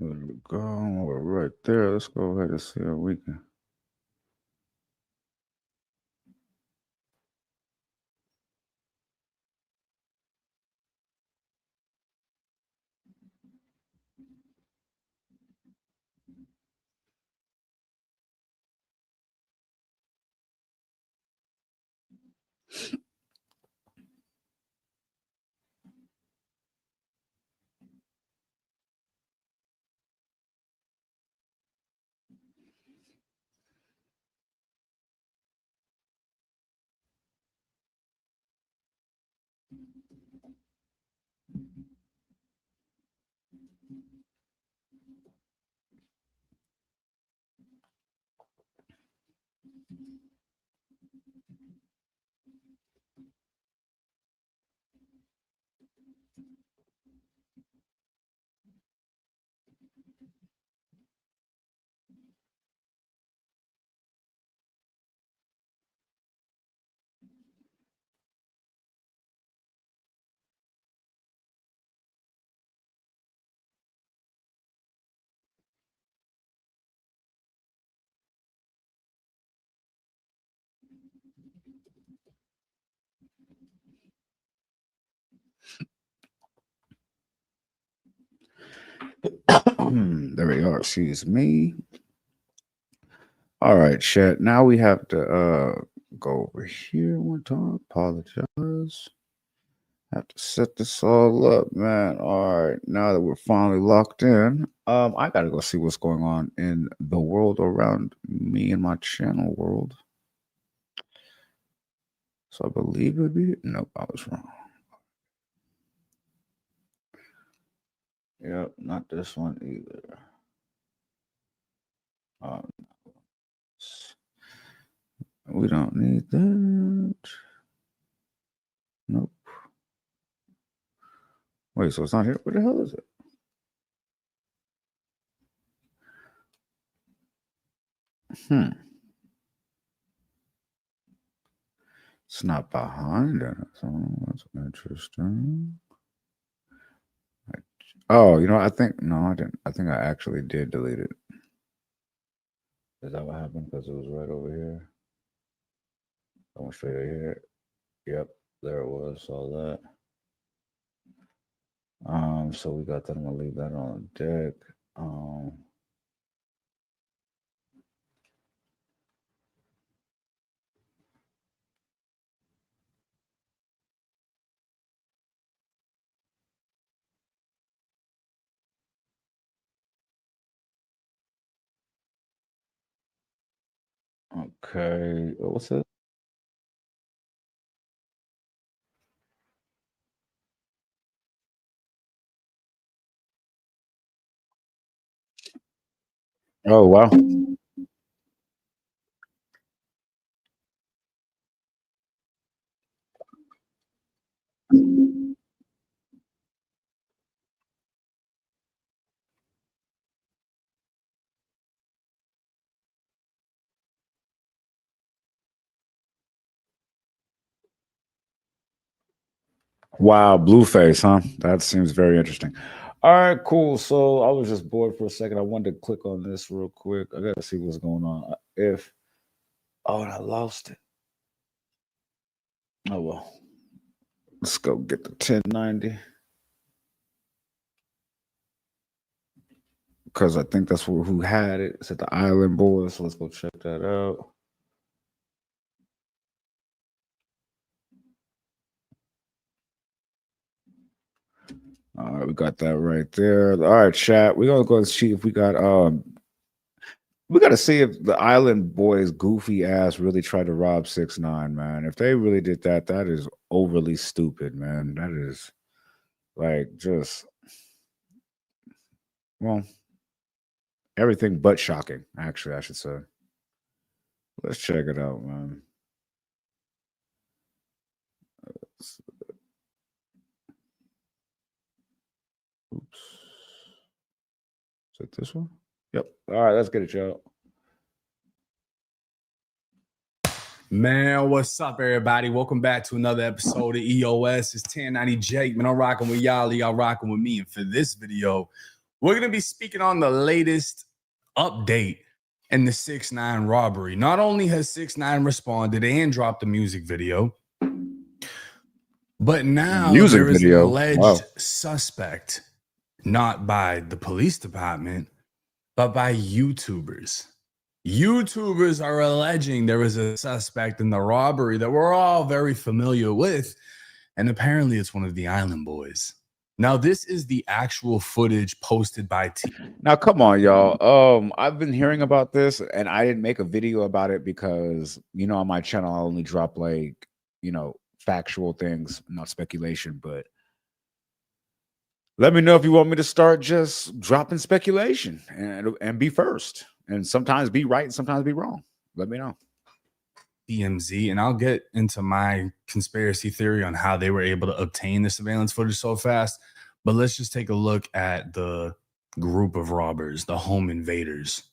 There we go. We're right there. Let's go ahead and see how we can. There we are. Excuse me. All right, chat. Now we have to go over here one time. Apologize. Have to set this all up, man. All right, now that we're finally locked in, I gotta go see what's going on in the world around me and my channel world. So I believe it would be. Nope, I was wrong. Yep, not this one either. We don't need that. Nope. Wait, so it's not here? Where the hell is it? It's not behind it. So that's interesting. Oh, you know, I think no, I didn't. I think I actually did delete it. Is that what happened? Because it was right over here. I went straight here. Yep, there it was. Saw that. So we got that. I'm gonna leave that on deck. Okay, what's it? Oh wow. Wow, Blueface, huh? That seems very interesting. All right, cool. So I was just bored for a second. I wanted to click on this real quick. I gotta see what's going on. If oh, and I lost it. Oh well. Let's go get the 1090. Because I think that's who had it. It's at the Island Boys. So let's go check that out. All right, we got that right there. All right, chat. We're gonna go and see if we got we gotta see if the Island Boys goofy ass really tried to rob 6ix9ine, man. If they really did that, that is overly stupid, man. That is like just well, everything but shocking, actually, I should say. Let's check it out, man. Oops. Is it this one? Yep. All right, let's get it, y'all. Man, what's up, everybody? Welcome back to another episode of EOS. It's 1090 Jake. Man, I'm rocking with y'all. Y'all rocking with me. And for this video, We're going to be speaking on the latest update in the 6ix9ine robbery. Not only has 6ix9ine responded and dropped a music video, but now there is an alleged suspect, not by the police department, but by YouTubers. YouTubers are alleging there is a suspect in the robbery that we're all very familiar with, and apparently it's one of the Island Boys. Now, this is the actual footage posted by T. Now, come on, y'all. I've been hearing about this, and I didn't make a video about it because, on my channel, I only drop factual things, not speculation. But let me know if you want me to start just dropping speculation and be first, and sometimes be right and sometimes be wrong. Let me know. DMZ, and I'll get into my conspiracy theory on how they were able to obtain the surveillance footage so fast. But let's just take a look at the group of robbers, the home invaders.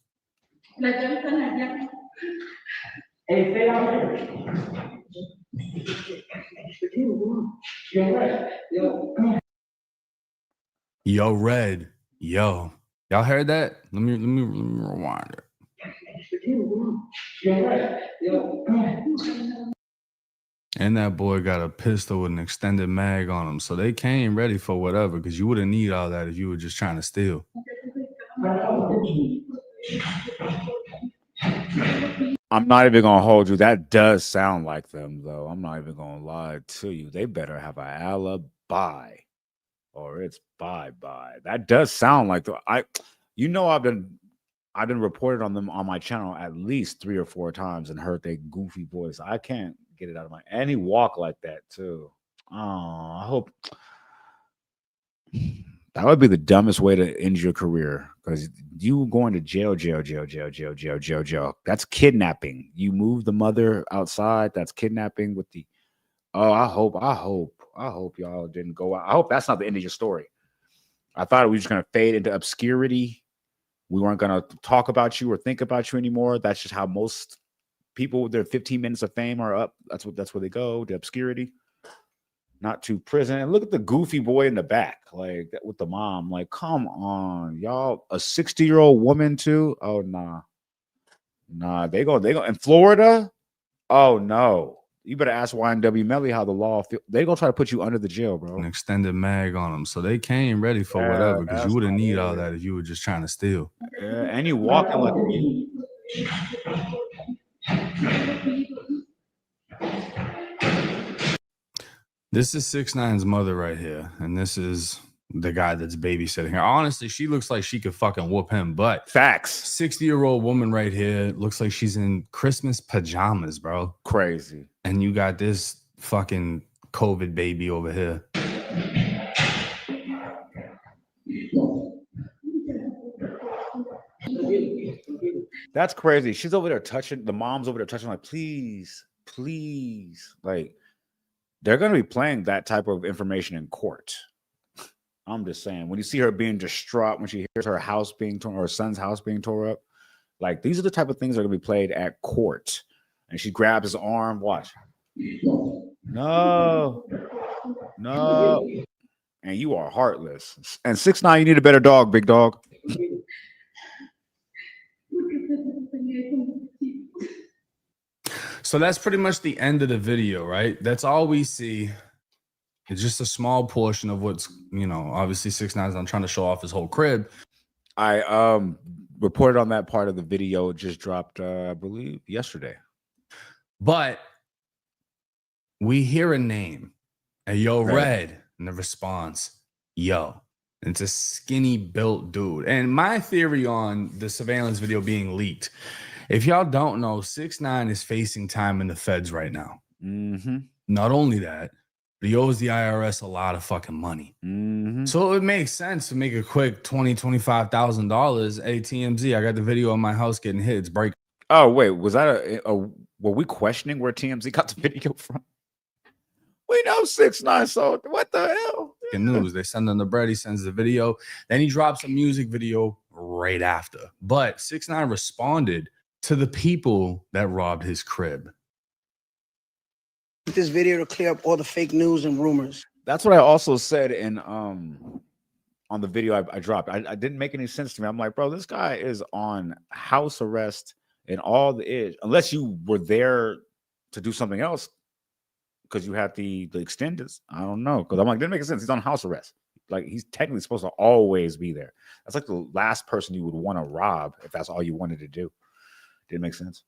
Yo, Red. Yo. Y'all heard that? Let me rewind it. And that boy got a pistol with an extended mag on him. So they came ready for whatever, because you wouldn't need all that if you were just trying to steal. I'm not even going to hold you. That does sound like them, though. I'm not even going to lie to you. They better have an alibi or it's bye-bye. That does sound like I've been reported on them on my channel at least 3 or 4 times and heard their goofy voice. I can't get it out of my, and he walk like that too. Oh, I hope that would be the dumbest way to end your career, because you going to jail. That's kidnapping. You move the mother outside. That's kidnapping with the. Oh, I hope y'all didn't go out. I hope that's not the end of your story. I thought we were just gonna fade into obscurity. We weren't gonna talk about you or think about you anymore. That's just how most people with their 15 minutes of fame are up. That's where they go, to obscurity, not to prison. And look at the goofy boy in the back, like that with the mom. Like, come on, y'all. A 60-year-old woman too? Oh, nah. They go in Florida. Oh no. You better ask YNW Melly how the law feel. They gonna try to put you under the jail, bro. An extended mag on them. So they came ready for whatever, because you wouldn't need all that if you were just trying to steal. Yeah, and you walking like This is 6ix9ine's mother right here, and this is the guy that's babysitting her. Honestly, she looks like she could fucking whoop him, but facts. 60-year-old woman right here looks like she's in Christmas pajamas, bro. Crazy. And you got this fucking COVID baby over here. That's crazy. She's over there touching, the mom's over there touching, like, please. Like, they're going to be playing that type of information in court. I'm just saying, when you see her being distraught, when she hears her house being torn, or her son's house being tore up, like, these are the type of things that are going to be played at court. And she grabs his arm. Watch. No. And you are heartless. And 6ix9ine, you need a better dog, big dog. So that's pretty much the end of the video, right? That's all we see. It's just a small portion of what's, obviously 6ix9ine's not trying to show off his whole crib. I reported on that part of the video. It just dropped, I believe, yesterday. But we hear a name, a yo Red, and the response, yo. And it's a skinny built dude. And my theory on the surveillance video being leaked, if y'all don't know, 6ix9ine is facing time in the feds right now. Not only that, but he owes the IRS a lot of fucking money. So it makes sense to make a quick $20,000, $25,000. Hey, TMZ, I got the video of my house getting hit. It's breaking. Oh, wait, was that were we questioning where TMZ got the video from? We know 6ix9ine, so what the hell? News. They send him the bread. He sends the video. Then he drops a music video right after. But 6ix9ine responded to the people that robbed his crib. This video to clear up all the fake news and rumors. That's what I also said in on the video I dropped. I didn't make any sense to me. I'm like, bro, this guy is on house arrest and all the edge, unless you were there to do something else because you had the extenders. I don't know. Because I'm like, didn't make sense. He's on house arrest. Like, he's technically supposed to always be there. That's like the last person you would want to rob if that's all you wanted to do. Didn't make sense.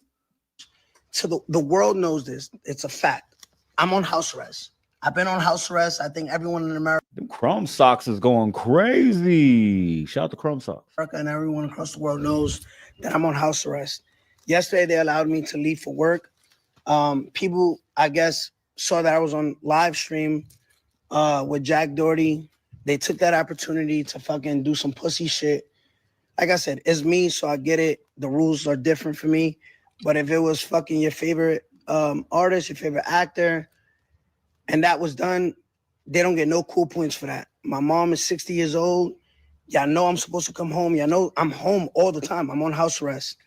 So the world knows this. It's a fact. I'm on house arrest. I've been on house arrest. I think everyone in America. Them Chrome Socks is going crazy. Shout out to Chrome Socks. And everyone across the world knows that I'm on house arrest. Yesterday, they allowed me to leave for work. People, I guess, saw that I was on live stream with Jack Doherty. They took that opportunity to fucking do some pussy shit. Like I said, it's me, so I get it. The rules are different for me. But if it was fucking your favorite artist, your favorite actor, and that was done, they don't get no cool points for that. My mom is 60 years old. Y'all know I'm supposed to come home. Y'all know I'm home all the time. I'm on house arrest.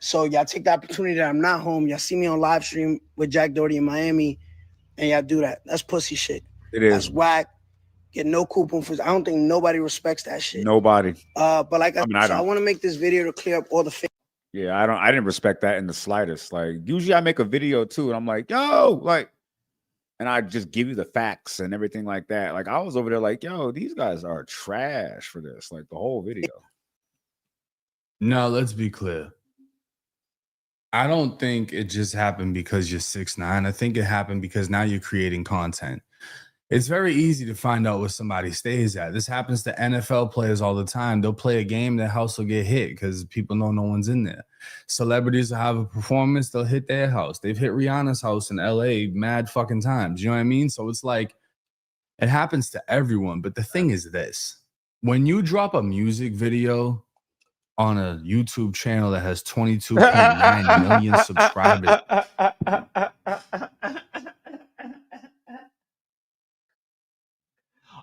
So y'all take the opportunity that I'm not home. Y'all see me on live stream with Jack Doherty in Miami, and y'all do that. That's pussy shit. It is. That's whack. Get no coupon for. I don't think nobody respects that shit. Nobody. But like I don't. want to make this video to clear up all the fake. Yeah, I didn't respect that in the slightest. Like, usually I make a video too, and I'm like, yo, like, and I just give you the facts and everything like that. Like, I was over there like, yo, these guys are trash for this, like the whole video. No, let's be clear. I don't think it just happened because you're 6'9". I think it happened because now you're creating content. It's very easy to find out where somebody stays at. This happens to NFL players all the time. They'll play a game, their house will get hit because people know no one's in there. Celebrities will have a performance, they'll hit their house. They've hit Rihanna's house in LA mad fucking times. You know what I mean? So it's like, it happens to everyone. But the thing is this, when you drop a music video on a YouTube channel that has 22.9 million subscribers.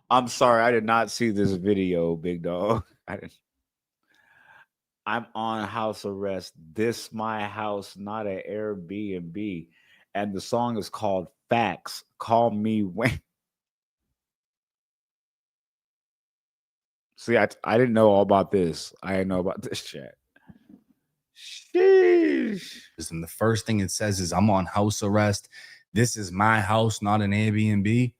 I'm sorry, I did not see this video, big dog. I'm on house arrest. This my house, not an Airbnb. And the song is called Facts. Call me when. See, I didn't know all about this. I didn't know about this chat. Sheesh. And the first thing it says is, I'm on house arrest. This is my house, not an Airbnb.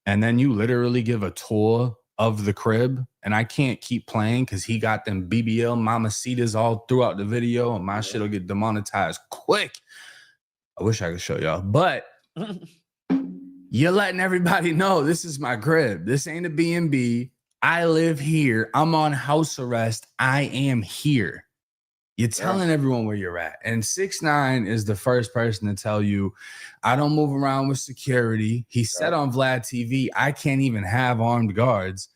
And then you literally give a tour of the crib. And I can't keep playing because he got them BBL mamacitas all throughout the video. And my shit will get demonetized quick. I wish I could show y'all. But you're letting everybody know this is my crib. This ain't a B&B. I live here. I'm on house arrest. I am here. You're telling everyone where you're at. And 6ix9ine is the first person to tell you, I don't move around with security. He said on Vlad TV, I can't even have armed guards.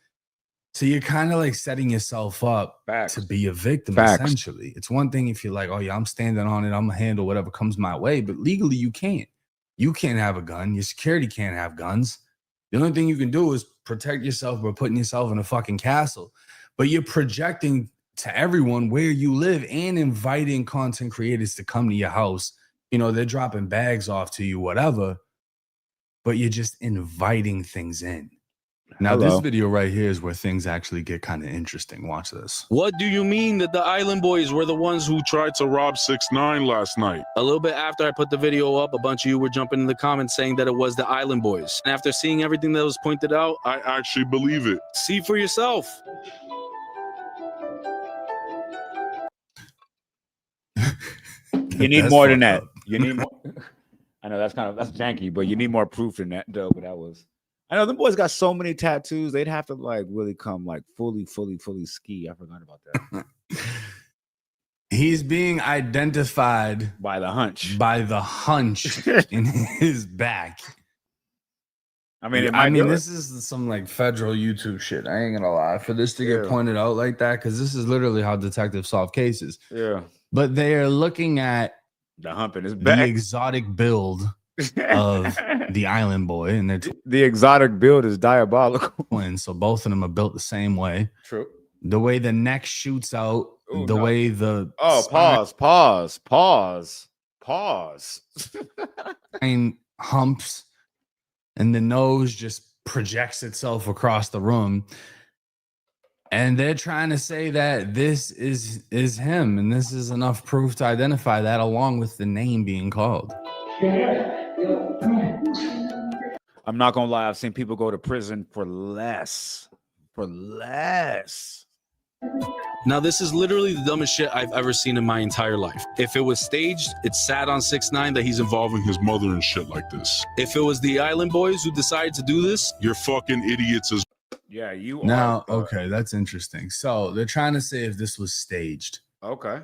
So you're kind of like setting yourself up to be a victim, essentially. It's one thing if you're like, oh yeah, I'm standing on it. I'm gonna handle whatever comes my way. But legally, you can't. You can't have a gun. Your security can't have guns. The only thing you can do is protect yourself by putting yourself in a fucking castle. But you're projecting to everyone where you live and inviting content creators to come to your house. You know, they're dropping bags off to you, whatever, but you're just inviting things in. Now, this video right here is where things actually get kind of interesting. Watch this. What do you mean that the Island Boys were the ones who tried to rob 6ix9ine last night? A little bit after I put the video up, a bunch of you were jumping in the comments saying that it was the Island Boys. And after seeing everything that was pointed out, I actually believe it. See for yourself. You need more than that. You need more. I know that's janky, but you need more proof than that, though. But that was, I know them boys got so many tattoos. They'd have to like really come like fully ski. I forgot about that. He's being identified by the hunch in his back. I mean, this is some like federal YouTube shit. I ain't gonna lie. For this to get pointed out like that, because this is literally how detectives solve cases. Yeah. But they are looking at the hump in his back, the exotic build of the Island Boy, and the exotic build is diabolical. And so both of them are built the same way. True. The way the neck shoots out, way the pause. Humps, and the nose just projects itself across the room. And they're trying to say that this is him, and this is enough proof to identify that, along with the name being called. I'm not gonna lie, I've seen people go to prison for less. For less. Now, this is literally the dumbest shit I've ever seen in my entire life. If it was staged, it's sad on 6ix9ine that he's involving his mother and shit like this. If it was the Island Boys who decided to do this, you're fucking idiots as Yeah, you Now, are. okay, that's interesting. So they're trying to say if this was staged. Okay.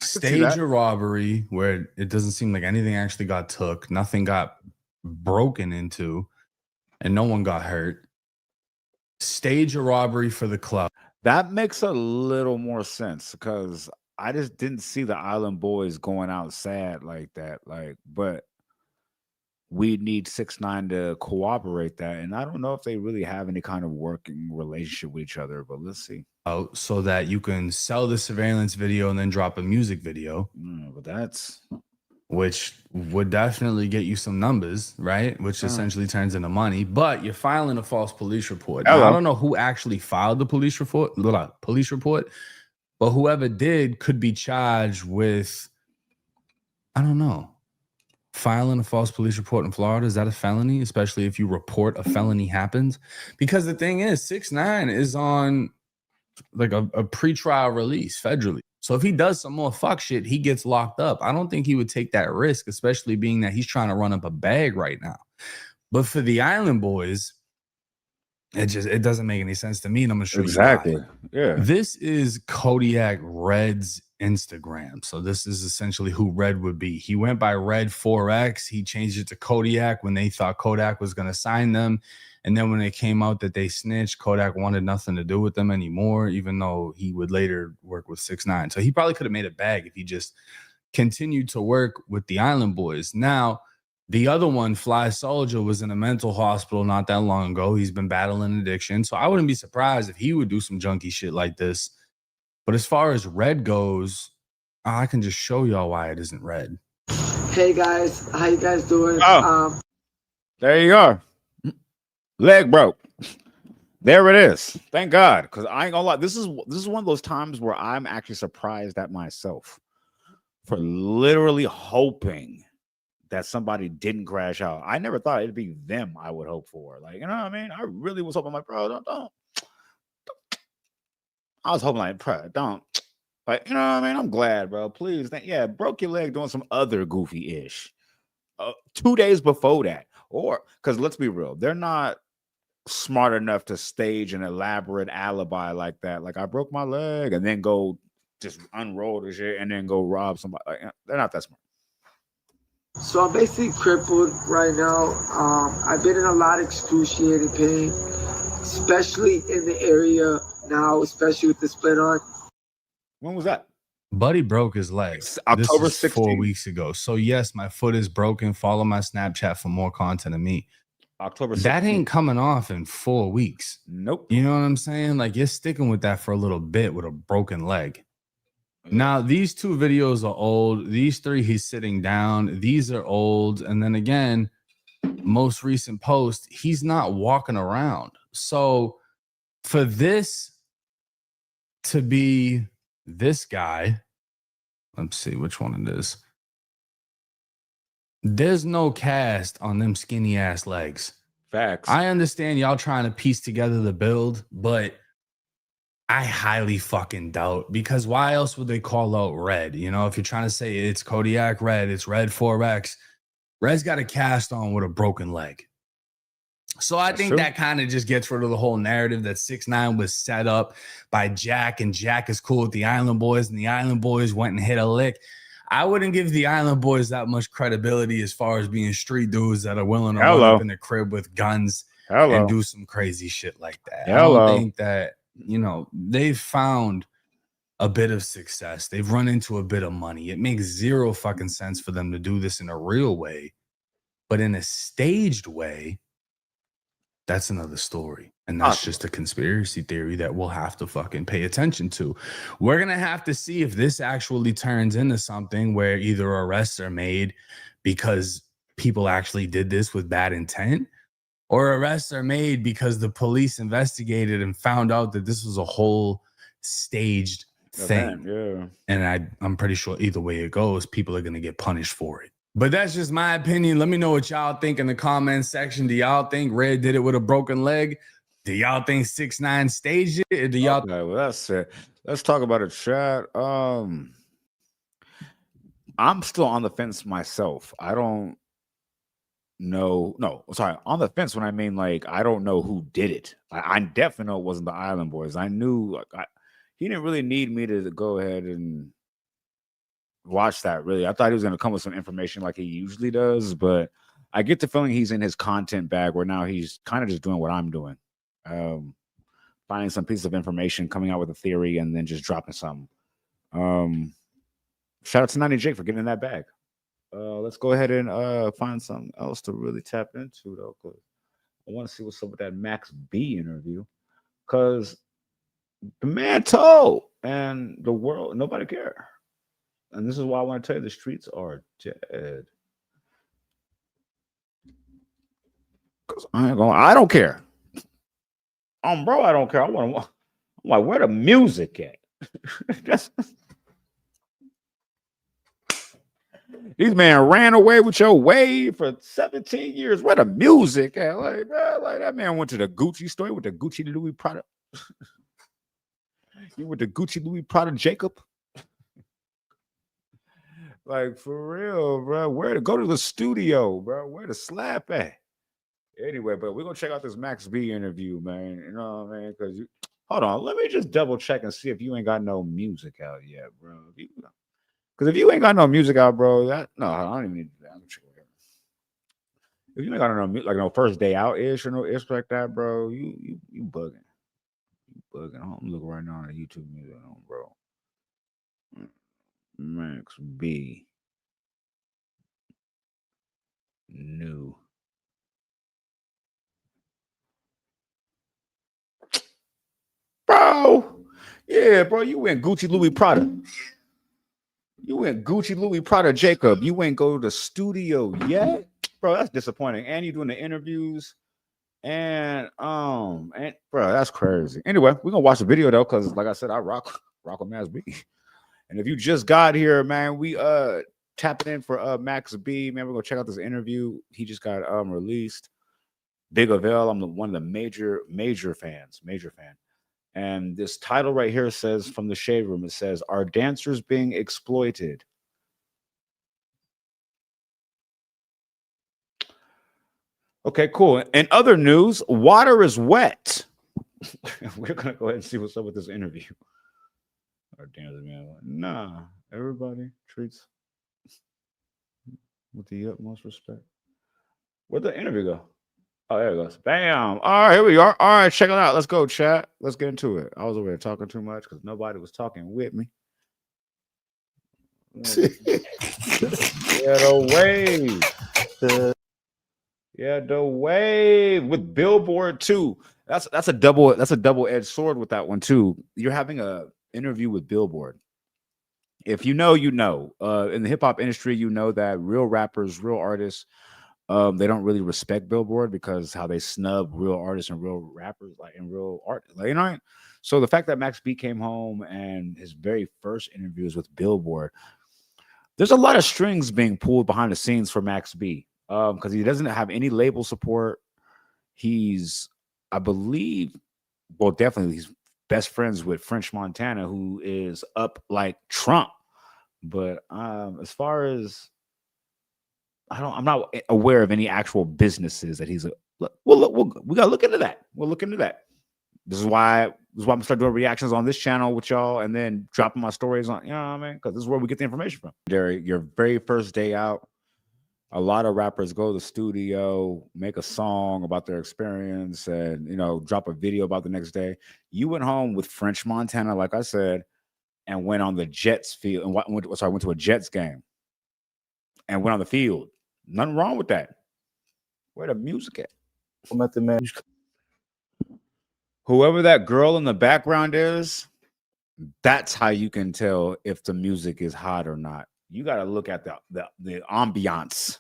Stage a robbery where it doesn't seem like anything actually got took, nothing got broken into, and no one got hurt. Stage a robbery for the club. That makes a little more sense because I just didn't see the Island Boys going out sad like that. But we need 6ix9ine to cooperate that. And I don't know if they really have any kind of working relationship with each other, but let's see. Out so that you can sell the surveillance video and then drop a music video. But that's... Which would definitely get you some numbers, right? Which essentially turns into money. But you're filing a false police report. Now, I don't know who actually filed the police report, but whoever did could be charged with, I don't know, filing a false police report in Florida. Is that a felony? Especially if you report a felony happens? Because the thing is, 6ix9ine is on like a pretrial release federally. So if he does some more fuck shit, he gets locked up. I don't think he would take that risk, especially being that he's trying to run up a bag right now. But for the Island Boys, it doesn't make any sense to me. And I'm gonna show you why. Yeah. This is Kodiak Red's Instagram. So this is essentially who Red would be. He went by Red 4X. He changed it to Kodiak when they thought Kodak was gonna sign them. And then when it came out that they snitched, Kodak wanted nothing to do with them anymore, even though he would later work with 6ix9ine. So he probably could have made it bag if he just continued to work with the Island Boys. Now, the other one, Fly Soldier, was in a mental hospital not that long ago. He's been battling addiction. So I wouldn't be surprised if he would do some junky shit like this. But as far as Red goes, I can just show y'all why it isn't Red. Hey guys, how you guys doing? There you are. Leg broke. There it is. Thank God. Because I ain't gonna lie. This is one of those times where I'm actually surprised at myself for literally hoping that somebody didn't crash out. I never thought it'd be them I would hope for. Like, you know what I mean? I really was hoping, like, bro, don't. I was hoping, like, bro, don't. Like, you know what I mean? I'm glad, bro. Please. Yeah, broke your leg doing some other goofy-ish. 2 days before that. Or, because let's be real, they're not smart enough to stage an elaborate alibi like that. Like, I broke my leg and then go just unroll the shit and then go rob somebody. Like, they're not that smart. So I'm basically crippled right now. I've been in a lot of excruciating pain, especially in the area now, especially with the split arm. When was that? Buddy broke his leg. October 16th. 4 weeks ago. So yes, my foot is broken. Follow my Snapchat for more content of me. October 16th. That ain't coming off in 4 weeks. Nope. You know what I'm saying? Like, you're sticking with that for a little bit with a broken leg. Now, these 2 videos are old. These 3, he's sitting down. These are old. And then again, most recent post, he's not walking around. So for this to be this guy, let's see which one it is. There's no cast on them skinny ass legs. Facts. I understand y'all trying to piece together the build, but I highly fucking doubt, because why else would they call out Red? You know, if you're trying to say it's Kodiak Red, it's Red 4X, Red's got a cast on with a broken leg. So I think that kind of just gets rid of the whole narrative that 6ix9ine was set up by Jack, and Jack is cool with the Island Boys, and the Island Boys went and hit a lick. I wouldn't give the Island Boys that much credibility as far as being street dudes that are willing to run up in the crib with guns and do some crazy shit like that. I don't think that, you know, they've found a bit of success. They've run into a bit of money. It makes zero fucking sense for them to do this in a real way, but in a staged way, that's another story. And that's just a conspiracy theory that we'll have to fucking pay attention to. We're going to have to see if this actually turns into something where either arrests are made because people actually did this with bad intent, or arrests are made because the police investigated and found out that this was a whole staged thing. Yeah. And I'm pretty sure either way it goes, people are going to get punished for it. But that's just my opinion. Let me know what y'all think in the comments section. Do y'all think Red did it with a broken leg? Do y'all think 6ix9ine staged it? Or do y'all Okay, well, that's it. Let's talk about it, chat. I'm still on the fence myself. I don't know. No, sorry, on the fence when I mean like I don't know who did it. I definitely know it wasn't the Island Boys. I knew he didn't really need me to go ahead and watch that. Really, I thought he was going to come with some information like he usually does, but I get the feeling he's in his content bag where now he's kind of just doing what I'm doing, finding some piece of information, coming out with a theory, and then just dropping something. Shout out to 90 Jake for getting in that bag. Let's go ahead and find something else to really tap into though, because I want to see what's up with that Max B interview, because the man told and the world, nobody cared. And this is why I want to tell you the streets are dead. Because I don't care. Bro, I don't care. I'm like, where the music at? These man ran away with your wave for 17 years. Where the music at? Like, bro, like that man went to the Gucci store with the Gucci Louis Prada. You went to Gucci Louis Prada Jacob. Like, for real, bro. Where to go to the studio, bro? Where to slap at? Anyway, but we're gonna check out this Max B interview, man. You know what I mean? Because hold on, let me just double check and see if you ain't got no music out yet, bro. Because if you ain't got no music out, bro, I don't even need that. If you ain't got no first day out ish or no ish like that, bro, you bugging. You bugging. I'm looking right now on the YouTube music, bro. Max B. New. Bro. Yeah, bro. You went Gucci Louis Prada. You went Gucci Louis Prada Jacob. You ain't go to the studio yet? Bro, that's disappointing. And you doing the interviews. And bro, that's crazy. Anyway, we're gonna watch the video though, because like I said, I rock with Max B. And if you just got here, man, we tapping in for Max B. Man, we're gonna check out this interview. He just got released. Big Avail. I'm one of the major fan. And this title right here says, from the Shade Room, it says, "Are dancers being exploited?" Okay, cool. In other news, water is wet. We're gonna go ahead and see what's up with this interview. Our dancers, man. Nah, everybody treats with the utmost respect. Where'd the interview go? Oh, there it goes. Bam. All right, here we are. All right, check it out. Let's go, chat. Let's get into it. I was over there talking too much because nobody was talking with me. Yeah, the wave. Yeah, the wave with Billboard too. That's a double-edged sword with that one too. You're having a interview with Billboard. If you know, you know. In the hip hop industry, you know that real rappers, real artists, they don't really respect Billboard because how they snub real artists and real rappers, like in real art, like, you know. So the fact that Max B came home and his very first interview is with Billboard, there's a lot of strings being pulled behind the scenes for Max B, because he doesn't have any label support. He's, I believe, well, definitely he's best friends with French Montana, who is up like Trump. But as far as I'm not aware of any actual businesses that he's. We gotta look into that. We'll look into that. This is why I'm gonna start doing reactions on this channel with y'all, and then dropping my stories on. You know what I mean? Because this is where we get the information from. Derek, your very first day out, a lot of rappers go to the studio, make a song about their experience, and drop a video about the next day. You went home with French Montana, like I said, and went on the Jets field and went to a Jets game and went on the field. Nothing wrong with that. Where the music at? I'm at the man. Whoever that girl in the background is, that's how you can tell if the music is hot or not. You got to look at the ambiance.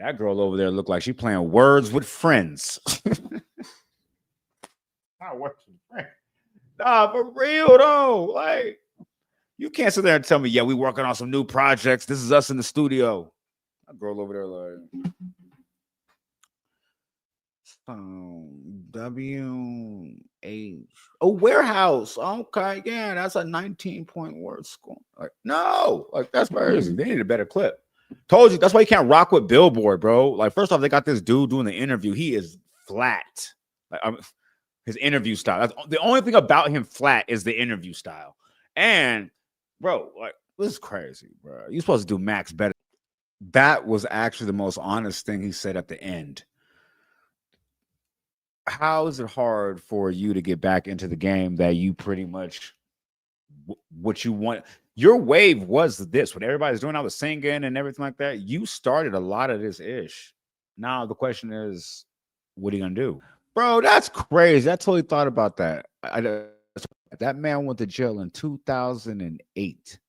That girl over there looked like she playing Words with Friends. Not Words with Friends. Nah, for real though. Like, you can't sit there and tell me, yeah, we working on some new projects. This is us in the studio. That girl over there, like, WH. Oh, warehouse. Okay, yeah, that's a 19-point word score. Like, no, like that's crazy. They need a better clip. Told you that's why you can't rock with Billboard, bro. Like, first off, they got this dude doing the interview. He is flat. Like, his interview style. That's the only thing about him flat is the interview style. And bro, like, this is crazy, bro. You're supposed to do Max better. That was actually the most honest thing he said at the end. How is it hard for you to get back into the game that you pretty much what you want? Your wave was this, what everybody's doing, all the singing and everything like that. You started a lot of this ish. Now the question is, what are you gonna do, bro? That's crazy. I totally thought about that. That man went to jail in 2008.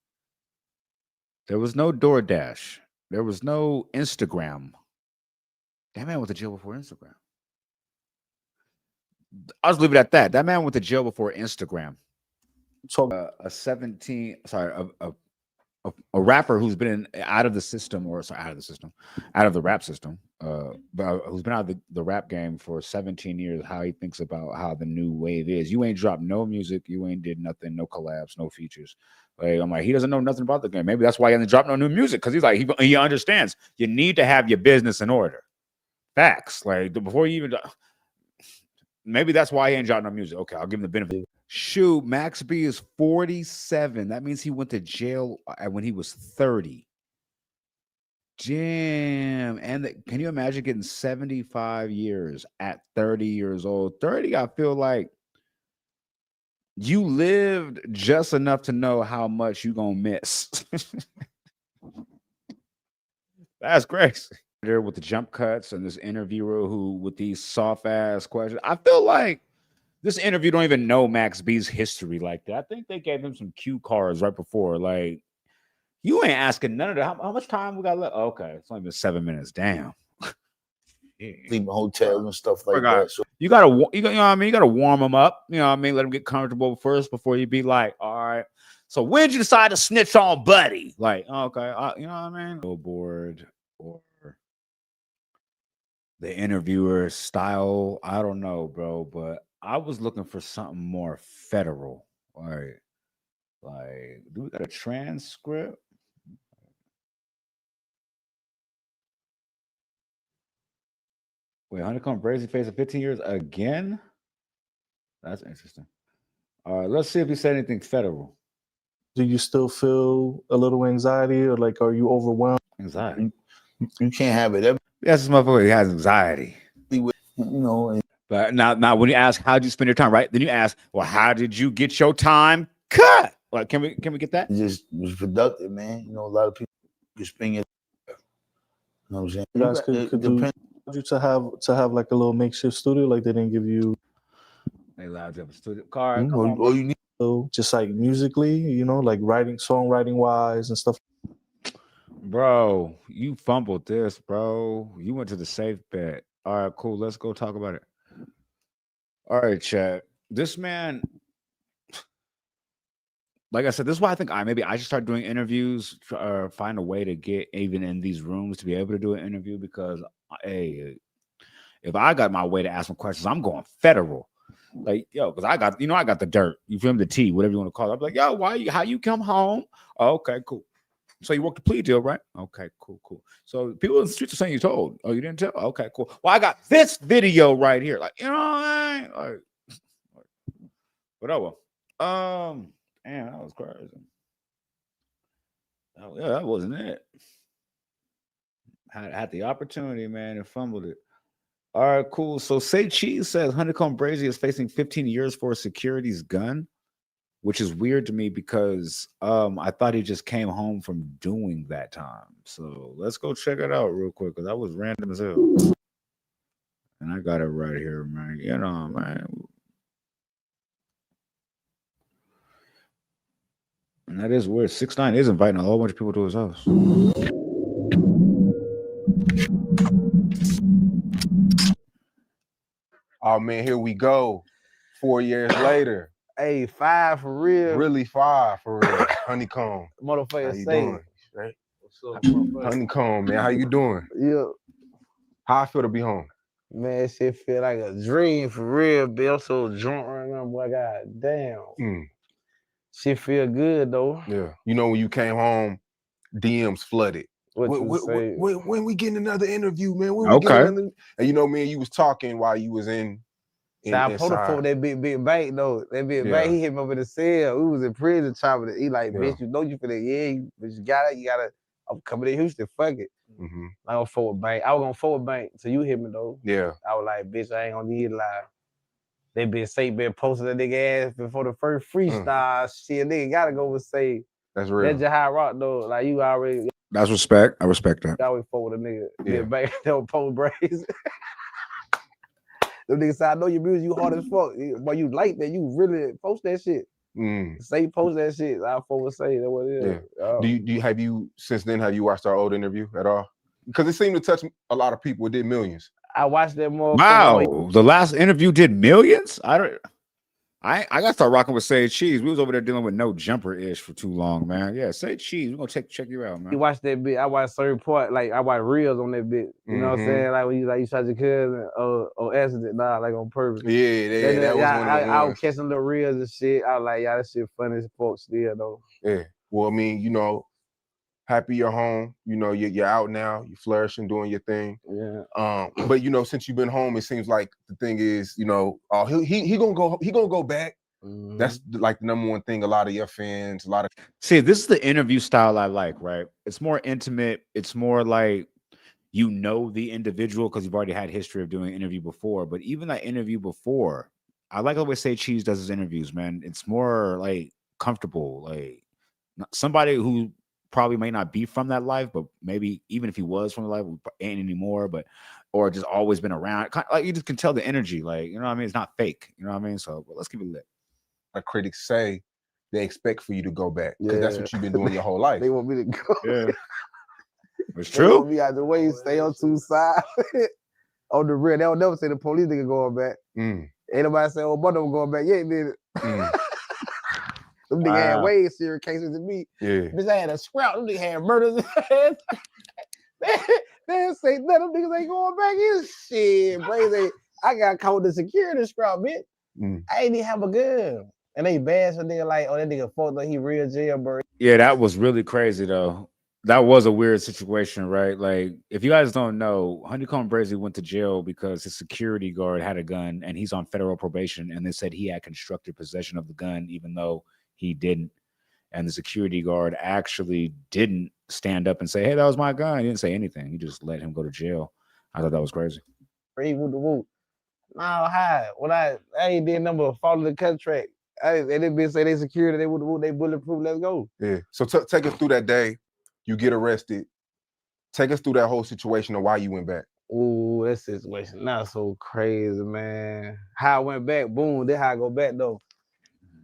There was no DoorDash. There was no Instagram. That man went to jail before Instagram. I'll just leave it at that. That man went to jail before Instagram. So a rapper who's been out of the system, out of the rap system, but who's been out of the rap game for 17 years, how he thinks about how the new wave is. You ain't dropped no music, you ain't did nothing, no collabs, no features. Like, I'm like, he doesn't know nothing about the game. Maybe that's why he hasn't dropped no new music, because he's like, he understands you need to have your business in order. Facts. Like, before you even, maybe that's why he ain't dropped no music. Okay, I'll give him the benefit. Shoot, Max B is 47. That means he went to jail when he was 30. Damn. And can you imagine getting 75 years at 30 years old? 30, I feel like you lived just enough to know how much you gonna miss. That's crazy. There with the jump cuts and this interviewer who with these soft ass questions. I feel like this interview don't even know Max B's history like that. I think they gave him some cue cards right before. Like, you ain't asking none of that. How much time we got left? Okay, it's only been 7 minutes. Damn. Leaving hotels and stuff like that. So you know what I mean? You gotta warm them up. You know what I mean? Let them get comfortable first before you be like, all right. So when did you decide to snitch on Buddy? Like, okay, you know what I mean? Billboard or the interviewer style. I don't know, bro, but I was looking for something more federal. Like, do we got a transcript? Wait, Honeycomb Brazy facing 15 years again? That's interesting. All right, let's see if he said anything federal. Do you still feel a little anxiety, or like, are you overwhelmed? Anxiety. you can't have it. Yes, this motherfucker has anxiety. You know, But now when you ask how'd you spend your time, right? Then you ask, well, how did you get your time cut? Like, can we get that? just was productive, man. You know, a lot of people can spend your. You know what I'm saying? You guys could depend you to have like a little makeshift studio, like they didn't give you. They allowed you to have a studio card. All you need. So just like musically, you know, like songwriting wise and stuff. Bro, you fumbled this, bro. You went to the safe bet. All right, cool. Let's go talk about it. All right, chat. This man, like I said, this is why I think maybe I should start doing interviews, find a way to get even in these rooms to be able to do an interview, because, hey, if I got my way to ask some questions, I'm going federal. Like, yo, because I got the dirt. You feel me? The tea, whatever you want to call it. I'm like, yo, how you come home? Oh, okay, cool. So you worked a plea deal, right? Okay, cool. So people in the streets are saying you told. Oh, you didn't tell? Okay, cool. Well, I got this video right here. Like, you know what I mean? Like, whatever. Damn, that was crazy. Oh, yeah, that wasn't it. Had the opportunity, man, and fumbled it. All right, cool. So Say Cheese says Honeycomb Brazy is facing 15 years for a security's gun, which is weird to me because I thought he just came home from doing that time. So let's go check it out real quick, because that was random as hell. And I got it right here, man. You know, man. And that is weird. 6ix9ine is inviting a whole bunch of people to his house. Oh man, here we go. 4 years later. Hey, 5 for real. Really 5 for real. Honeycomb. How Motherfucker you say. doing? Right? What's up, motherfucker? Honeycomb, man. How you doing? Yeah. How I feel to be home? Man, shit feel like a dream for real, Bill. I'm so drunk right now, boy. God damn. Shit feel good though. Yeah. You know when you came home, DMs flooded. What you say? When we getting another interview, man? When we Okay. getting another? And you know, man, you was talking while you was in So I pulled up for that big bank though. That big bank, he hit me up in the cell. We was in prison chopping it. He like, bitch, you know you finna, but you gotta. I'm coming to Houston, fuck it. I gonna forward bank. I was gonna forward bank, so you hit me though. Yeah. I was like, bitch, I ain't gonna need live. They been posting that nigga ass before the first freestyle. Shit, nigga gotta go and say. That's real. That's just how I rock though. Like you already. That's respect. I respect that. I always forward a nigga. Yeah. Bank, they don't post braids. Them niggas say, I know your music, you hard as fuck. But you like that, you really post that shit. Say post that shit. I forward say that what it is. Yeah. Do you have you since then have you watched our old interview at all? Because it seemed to touch a lot of people. It did millions. I watched that more. Wow, the last interview did millions. I got to start rocking with Say Cheese. We was over there dealing with No Jumper ish for too long, man. Yeah, Say Cheese. We're gonna check you out, man. You watch that bit. I watched certain part, like I watch reels on that bit. You know what I'm saying? Like when you shot your cousin or accident, like on purpose. Yeah, that was one of the ones. I was catching the reels and shit. I was like, yeah, that shit funny as fuck still though. Yeah. Well, I mean, you know, happy you're home. You know, you're out now. You're flourishing, doing your thing. Yeah. But you know, since you've been home, it seems like the thing is, you know, he gonna go back. That's like the number one thing. A lot of your fans, see, this is the interview style I like, right? It's more intimate. It's more like you know the individual because you've already had history of doing an interview before. But even that interview before, I like the way Say Cheese does his interviews, man. It's more like comfortable, like somebody who probably may not be from that life, but maybe even if he was from the life, ain't anymore, or just always been around. Like you just can tell the energy, like, you know what I mean? It's not fake, you know what I mean? So let's keep it lit. Critics say they expect for you to go back because that's what you've been doing your whole life. They want me to go. Yeah. It's true. They want me out the way, stay on two sides. On the real, they'll never say the police nigga going back. Ain't nobody say, oh, but I'm going back yet, did it? Them nigga had way serious cases than me. Yeah. Bitch, I had a scrap. Them nigga had murders. They say that them niggas ain't going back in. Shit, crazy. I got caught with the security scrap, bitch. I ain't even have a gun. And they bad so nigga like, oh, that nigga fucked up, he real jailbird. Yeah, that was really crazy though. That was a weird situation, right? Like, if you guys don't know, Honeycomb Brazy went to jail because his security guard had a gun and he's on federal probation, and they said he had constructive possession of the gun, even though he didn't. And the security guard actually didn't stand up and say, hey, that was my gun. He didn't say anything. He just let him go to jail. I thought that was crazy. No, hi. When I ain't did number follow the contract. They didn't say they security, they bulletproof, let's go. Yeah. So take us through that day. You get arrested. Take us through that whole situation and why you went back. Ooh, that situation not so crazy, man. How I went back, boom, that's how I go back though.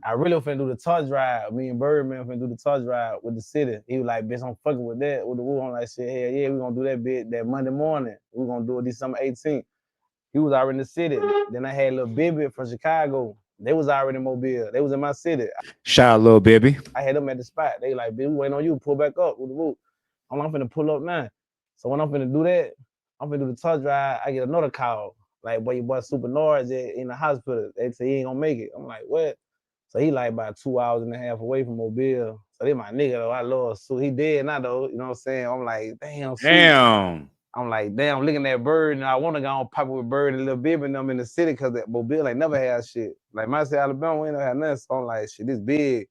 I really finna do the touch drive. Me and Birdman finna do the touch drive with the city. He was like, bitch, I'm fucking with that. With the woo, I'm like, shit, hell yeah, we gonna do that bit that Monday morning. We gonna do it December 18th. He was already in the city. Then I had Lil Bibby from Chicago. They was already in Mobile. They was in my city. Shout out, Lil Bibby. I had them at the spot. They like, bitch, we waiting on you. Pull back up with the woo. I'm finna pull up now. So when I'm finna do that, I'm finna do the touch drive. I get another call. Like, boy, your boy Super Norris in the hospital. They say he ain't gonna make it. I'm like, what? So he like about 2 hours and a half away from Mobile. So they my nigga though. I love Sue. He dead now though. You know what I'm saying? I'm like, damn. Sue. Damn. I'm like, damn, looking at Bird, and I want to go on pop with Bird and Lil Bibby and them in the city because that Mobile ain't never had shit. Like my city, Alabama, we ain't never had nothing. So I'm like, shit, this big.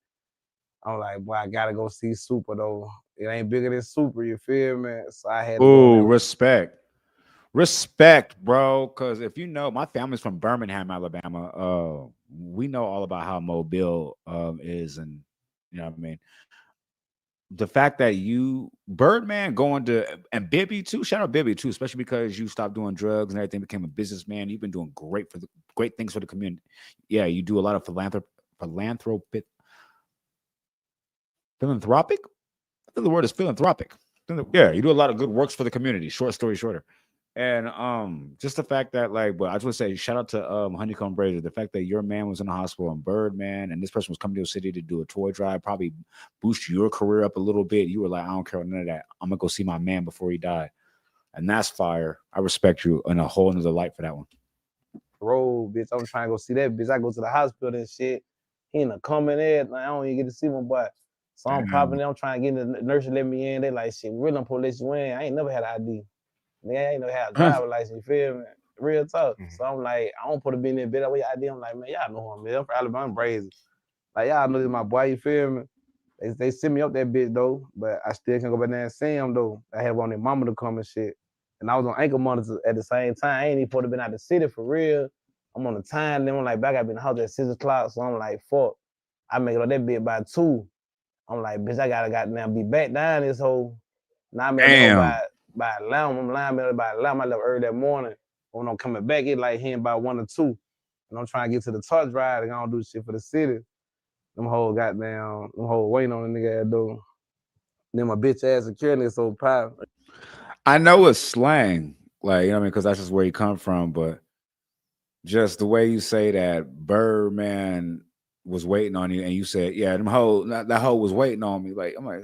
I'm like, boy, I gotta go see Super though. It ain't bigger than Super, you feel me? So I had to go respect. Respect, bro. Because if you know, my family's from Birmingham, Alabama. We know all about how Mobile is, and you know what I mean. The fact that you, Birdman, going to, and Bibby too, shout out Bibby too, especially because you stopped doing drugs and everything, became a businessman. You've been doing great things for the community. Yeah, you do a lot of philanthropic. I think the word is philanthropic. Yeah, you do a lot of good works for the community. Short story shorter. And just the fact that, like, but I just want to say shout out to Honeycomb Brazier. The fact that your man was in the hospital and Birdman and this person was coming to the city to do a toy drive probably boost your career up a little bit. You were like, I don't care none of that. I'm gonna go see my man before he died. And that's fire. I respect you in a whole nother light for that one. Road, bitch. I'm trying to go see that bitch. I go to the hospital and shit. He in a coming in. Like, I don't even get to see my boy. So I'm popping in. I'm trying to get in. The nurse let me in. They like, shit, we really don't pull this you in. I ain't never had an ID. Nigga, I ain't never had a driver license. You feel me? Real talk. So I'm like, I don't put a bin in bed. With your ID. I'm like, man, y'all know who I'm. I'm from Alabama. I'm brazy. Like, y'all know this my boy. You feel me? They send me up that bitch though, but I still can go back there and see him though. I had one their mama to come and shit. And I was on ankle monitors at the same time. I ain't even supposed to been out the city for real. I'm on the time. Then I'm like, back, I been in the house at 6 o'clock. So I'm like, fuck. I make it on that bitch by 2. I'm like, bitch, I gotta goddamn be back down this whole. Now I'm at by 11. I'm lying by 11. I left early that morning. When I'm coming back, it like here by 1 or 2. And I'm trying to get to the touch ride and I don't do shit for the city. Them whole waiting on the nigga at door. Then my bitch ass security so power. I know it's slang, like, you know what I mean, because that's just where you come from, but just the way you say that Birdman was waiting on you, and you said, yeah, that hoe was waiting on me. Like, I'm like,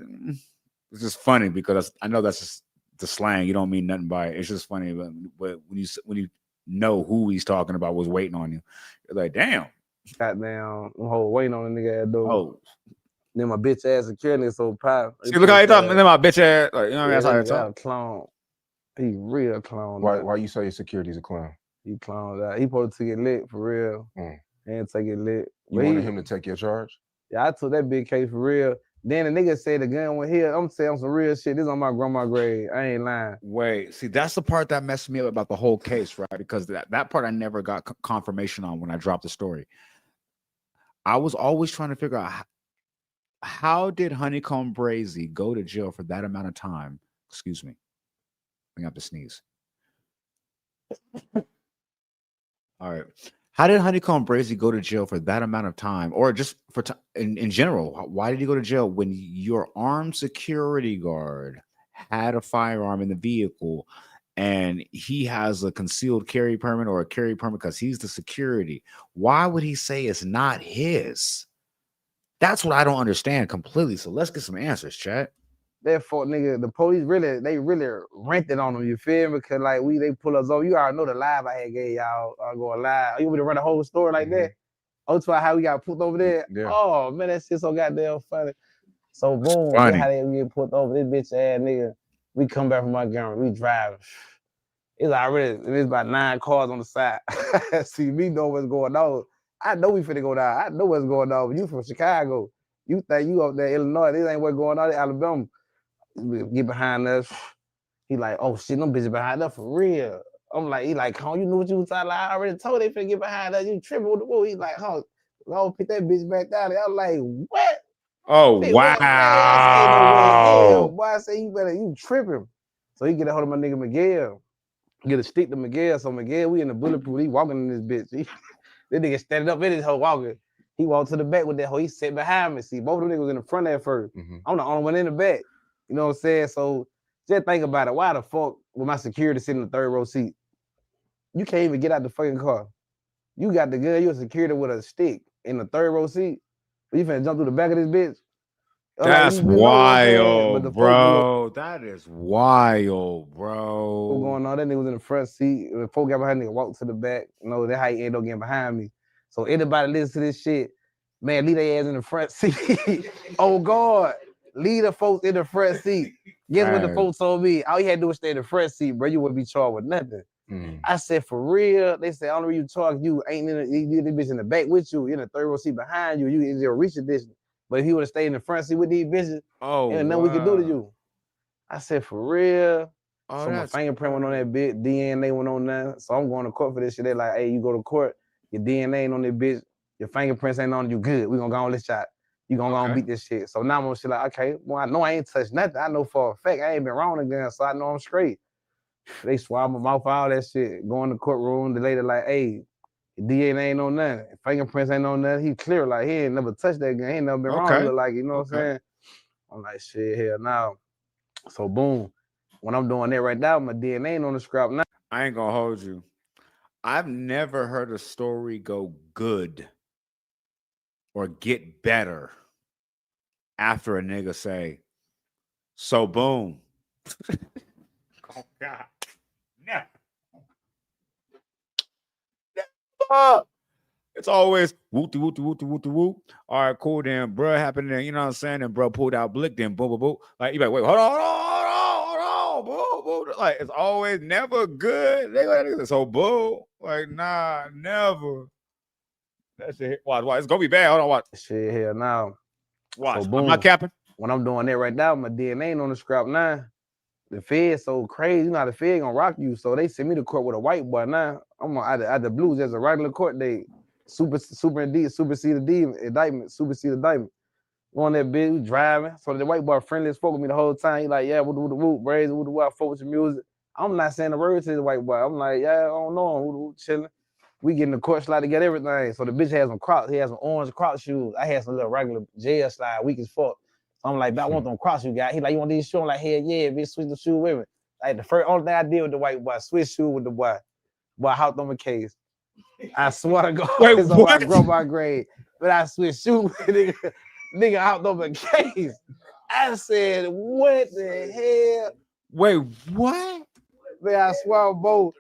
it's just funny because I know that's just the slang. You don't mean nothing by it. It's just funny, but when you know who he's talking about was waiting on you, you're like, damn. Goddamn, them whole waiting on the nigga at door. Oh. Then my bitch ass security so power. See, look how he talking. Then my bitch ass, like, you know what I mean? That's how he talk. A clown. He real clown. Why you say security's a clown? He clowned out. He supposed to get lit for real. And take it lit. You wanted him to take your charge? Yeah, I took that big case for real. Then the nigga said the gun went here. I'm saying some real shit. This on my grandma's grave. I ain't lying. Wait, see, that's the part that messed me up about the whole case, right? Because that part I never got confirmation on when I dropped the story. I was always trying to figure out how did Honeycomb Brazy go to jail for that amount of time? Excuse me. I have to sneeze. All right. How did Honeycomb Brazy go to jail for that amount of time? Or just for in general, why did he go to jail when your armed security guard had a firearm in the vehicle and he has a concealed carry permit or a carry permit because he's the security? Why would he say it's not his? That's what I don't understand completely. So let's get some answers, chat. Therefore, nigga, the police really rented on them. You feel me? Because like they pull us over. You already know the live I had gave y'all. Going live. You want me to run the whole story like that? Oh, to how we got put over there. Yeah. Oh man, that shit so goddamn funny. So boom, that's how they get put over. This bitch ass nigga. We come back from Montgomery. We drive. It's about 9 cars on the side. See me know what's going on. I know we finna go down. I know what's going on. But you from Chicago. You think you up there Illinois. This ain't what's going on in Alabama. Get behind us. He like, oh shit, them bitches behind us for real. I'm like, he like, oh, you knew what you was talking about. I already told they finna get behind us. You tripping with the woo. He like, oh, I'll pick that bitch back down there. I was like, what? Oh, hey, wow. Hell, boy, I say, you tripping. So he get a hold of my nigga Miguel. Get a stick to Miguel. So Miguel, we in the bulletproof. He walking in this bitch. This nigga standing up in his hoe walking. He walked to the back with that hoe. He sat behind me. See, both of them niggas was in the front at first. I'm the only one in the back. You know what I'm saying? So just think about it. Why the fuck with my security sitting in the 3rd row seat? You can't even get out the fucking car. You got the gun, you're security with a stick in the 3rd row seat. You finna jump through the back of this bitch? That's like, wild, bro. That is wild, bro. What's going on? That nigga was in the front seat. The folk got behind nigga walked to the back. You know, that's how he ended up getting behind me. So anybody listen to this shit, man, leave their ass in the front seat. Oh God. Leave the folks in the front seat. Guess what the folks told me? All you had to do was stay in the front seat, bro. You wouldn't be charged with nothing. I said, for real? They said, only reason you charged, you ain't in the bitch in the back with you. You're in the 3rd row seat behind you. You in your reach distance. But if he would have stayed in the front seat with these bitches, ain't nothing we could do to you. I said, for real? So my fingerprint went on that bitch. DNA went on that. So I'm going to court for this shit. They like, hey, you go to court. Your DNA ain't on that bitch. Your fingerprints ain't on you. Good. We gonna go on this shot. You gonna go and beat this shit. So now I'm gonna shit like, okay, well, I know I ain't touched nothing. I know for a fact I ain't been wrong again, so I know I'm straight. They swab my mouth, all that shit. Go in the courtroom, the lady like, hey, DNA ain't on nothing. Fingerprints ain't on nothing. He clear, like, he ain't never touched that gun. He ain't never been wrong, look like, you know what I'm saying? I'm like, shit, hell now. So boom, when I'm doing that right now, my DNA ain't on the scrap now. I ain't gonna hold you. I've never heard a story go good or get better after a nigga say, so boom. Oh God. Never. Never. It's always whoop whoop whoop whoop whoop. All right, cool. Then, bro, happened. Then you know what I'm saying. Then, bro, pulled out blick. Then, boom, boom, boom. Like you like, wait, hold on, boom, boom. Like it's always never good. They go, so boom. Like nah, never. That shit. Watch. It's gonna be bad. Hold on, watch. Shit, hell now. Watch. So boom. I'm not capping. When I'm doing that right now, my DNA ain't on the scrap now. The Fed's so crazy. You know how the Fed gonna rock you. So they send me to court with a white boy now. I'm at the Blues as a regular court date. Supersede indictment. On that bitch, we driving. So the white boy friendly as fuck with me the whole time. He like, yeah, what the whoop, braids, what the whoop, I fuck with your music. I'm not saying a word to the white boy. I'm like, yeah, I don't know him. Who chilling. We get in the court slide to get everything. So the bitch has some Crocs. He has some orange Crocs shoes. I had some little regular jail slide, weak as fuck. So I'm like, I want them Crocs you got. He like, you want these shoes? I'm like, hell yeah, bitch, switch the shoe with me. Like the only thing I did with the white boy, switch shoe with the boy. Boy, I hopped on my case. I swear to God, it's on my grandma grade. But I switched shoes with nigga hopped on my case. I said, what the hell? Wait, what? Man, I swear, Bo,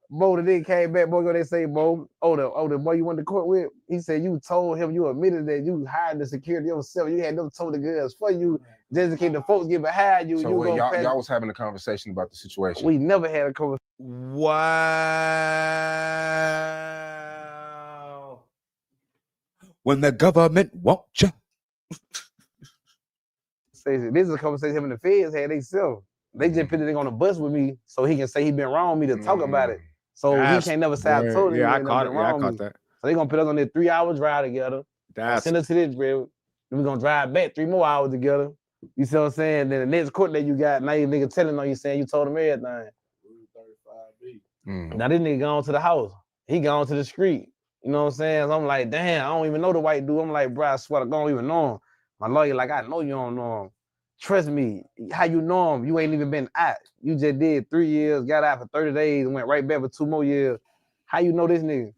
the nigga came back, Bo, they say, Bo, the boy you went to court with, he said you told him, you admitted that you hired the security yourself. You had them told the girls for you, just in case the folks get behind you. So you wait, y'all was having a conversation about the situation. We never had a conversation. Wow. When the government won't you. This is a conversation him and the feds had themselves. They just put the thing on the bus with me so he can say he been wrong with me to talk about it. So he can't never say I told him. Yeah, I caught it. Yeah, I caught that. So they gonna put us on that 3-hour drive together. Send us to this bro. Then we gonna drive back 3 more hours together. You see what I'm saying? Then the next court that you got, now you nigga telling on you saying you told him everything. Now this nigga gone to the house. He gone to the street. You know what I'm saying? So I'm like, damn, I don't even know the white dude. I'm like, bro, I swear to God, I don't even know him. My lawyer like, I know you don't know him. Trust me, how you know him? You ain't even been out. You just did 3 years, got out for 30 days, and went right back for 2 more years. How you know this nigga?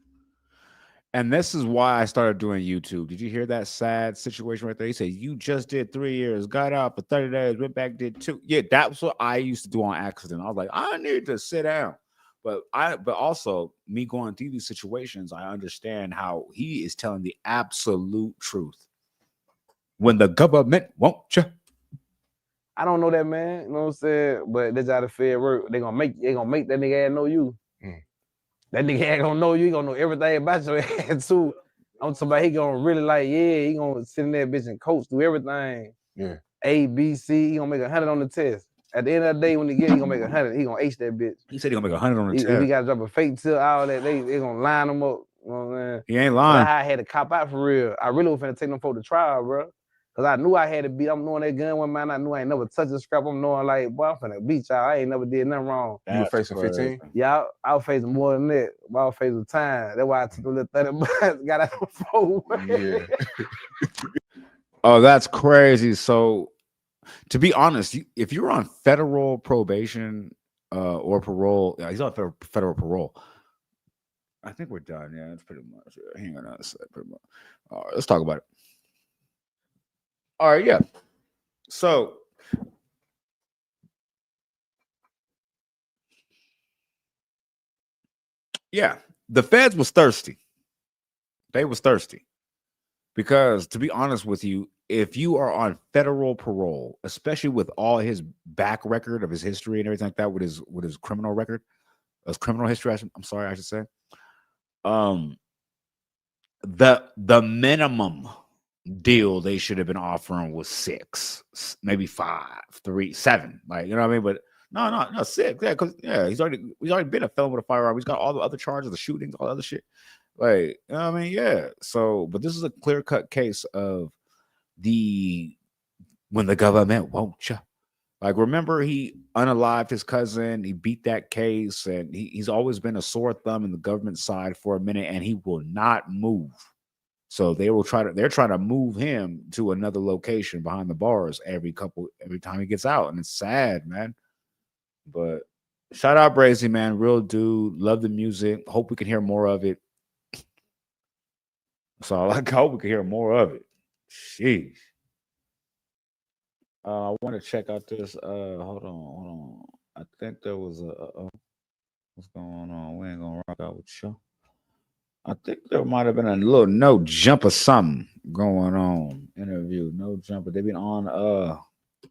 And this is why I started doing YouTube. Did you hear that sad situation right there? He said, you just did 3 years, got out for 30 days, went back, did 2. Yeah, that's what I used to do on accident. I was like, I need to sit down. But also me going through these situations, I understand how he is telling the absolute truth. When the government won't you. I don't know that man, you know what I'm saying? But that's how the Fed work. They gonna make that nigga ass know you. That nigga ass gonna know you. He gonna know everything about your ass too. I'm talking about he gonna really like, yeah, he gonna sit in that bitch and coach through everything. Yeah. A, B, C, he gonna make 100 on the test. At the end of the day, when he gonna make 100, he gonna ace that bitch. He said he gonna make 100 on the test. If he gotta drop a fake till all that, they gonna line him up. You know what I'm saying? He ain't lying. That's how I had to cop out for real. I really was finna take them for the trial, bro. Cause I knew I had to beat. I'm knowing that gun one man. I knew I ain't never touched a scrap. I'm knowing like, boy, I'm finna beat y'all. I ain't never did nothing wrong. You were facing 15? Yeah, I was facing more than that. I was facing time. That's why I took a little 30 bucks, got out the phone. Yeah. Oh, that's crazy. So, to be honest, if you're on federal probation or parole, he's on federal parole. I think we're done. Yeah, that's pretty much it. Hang on a sec, pretty much. All right, let's talk about it. All right, yeah. So, yeah, the feds was thirsty. They was thirsty because, to be honest with you, if you are on federal parole, especially with all his back record of his history and everything like that, with his criminal record, his criminal history, I'm sorry, I should say, the minimum deal they should have been offering was 6, maybe 5, 3, 7, like, you know what I mean? But no, 6, yeah, because he's already been a felon with a firearm. He's got all the other charges, the shootings, all the other shit, like, you know what I mean? Yeah. So, but this is a clear-cut case of when the government won't you. Like, remember, he unalived his cousin. He beat that case, and he's always been a sore thumb in the government side for a minute, and he will not move. So they're trying to move him to another location behind the bars every time he gets out, and it's sad, man. But Shout out Brazy, man. Real dude. Love the music. Hope we can hear more of it. So I hope we can hear more of it. Sheesh. I want to check out this. Hold on. I think there was what's going on? We ain't gonna rock out with you. I think there might have been a little no jump or something going on. Interview, no jumper. They've been on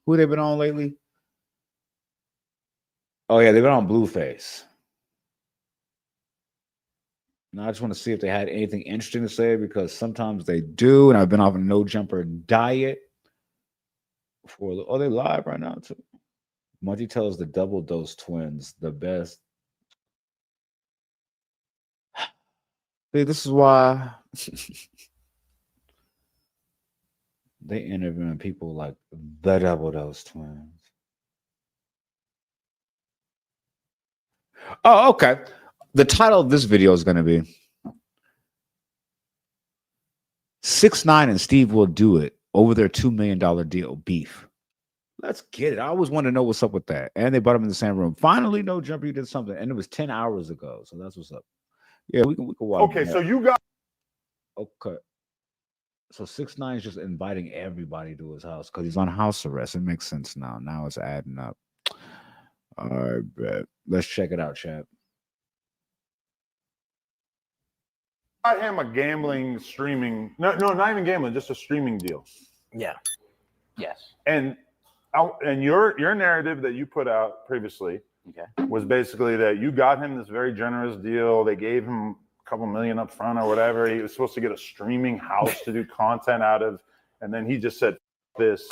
who they been on lately? Oh yeah, they've been on Blueface. Now I just want to see if they had anything interesting to say because sometimes they do, and I've been off a no jumper diet for they live right now too. Munchie tells the double dose twins the best. See, this is why they interviewing people like the double dose twins. Oh, okay. The title of this video is going to be 6ix9ine and Steve Will Do It over their $2 million deal beef. Let's get it. I always want to know what's up with that. And they brought him in the same room. Finally, no jumper, you did something. And it was 10 hours ago. So that's what's up. Yeah, we can watch. Okay, so you got. Okay. So 6ix9ine is just inviting everybody to his house because he's on house arrest. It makes sense now. Now it's adding up. All right, bet. Let's check it out, chat. Got him a gambling streaming. No, not even gambling, just a streaming deal. Yeah. Yes. And your narrative that you put out previously was basically that you got him this very generous deal. They gave him a couple million up front or whatever. He was supposed to get a streaming house to do content out of, and then he just said, "This,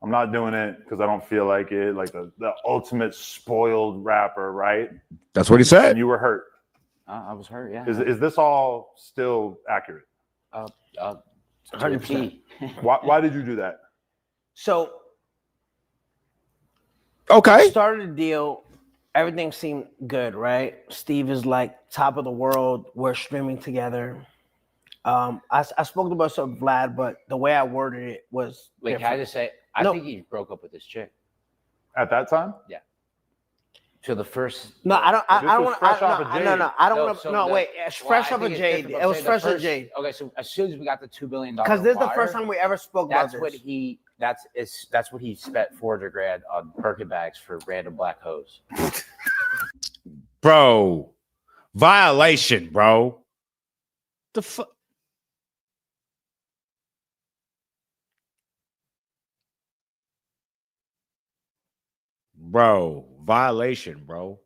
I'm not doing it because I don't feel like it." Like the ultimate spoiled rapper, right? That's what he said. And you were hurt. I was hurt. Yeah. Is this all still accurate? 100%. Why did you do that? So, okay, started the deal. Everything seemed good, right? Steve is like top of the world. We're streaming together. I spoke about some Vlad, but the way I worded it was. Wait, different. can I just say? I think he broke up with this chick. At that time? Yeah. To the first. No, I don't. I don't want. fresh off of Jade. No, I don't want to. so No, the- wait. It's well, fresh I off of think it's Jade. difficult It to was say the fresh off first- Jade. Okay, so as soon as we got the $2 billion, Because this is the wire, first time we ever spoke about That's this. what he. That's what he spent $400,000 on Birkin bags for random black hoes. Bro. Violation, bro. The fuck. Bro, violation, bro.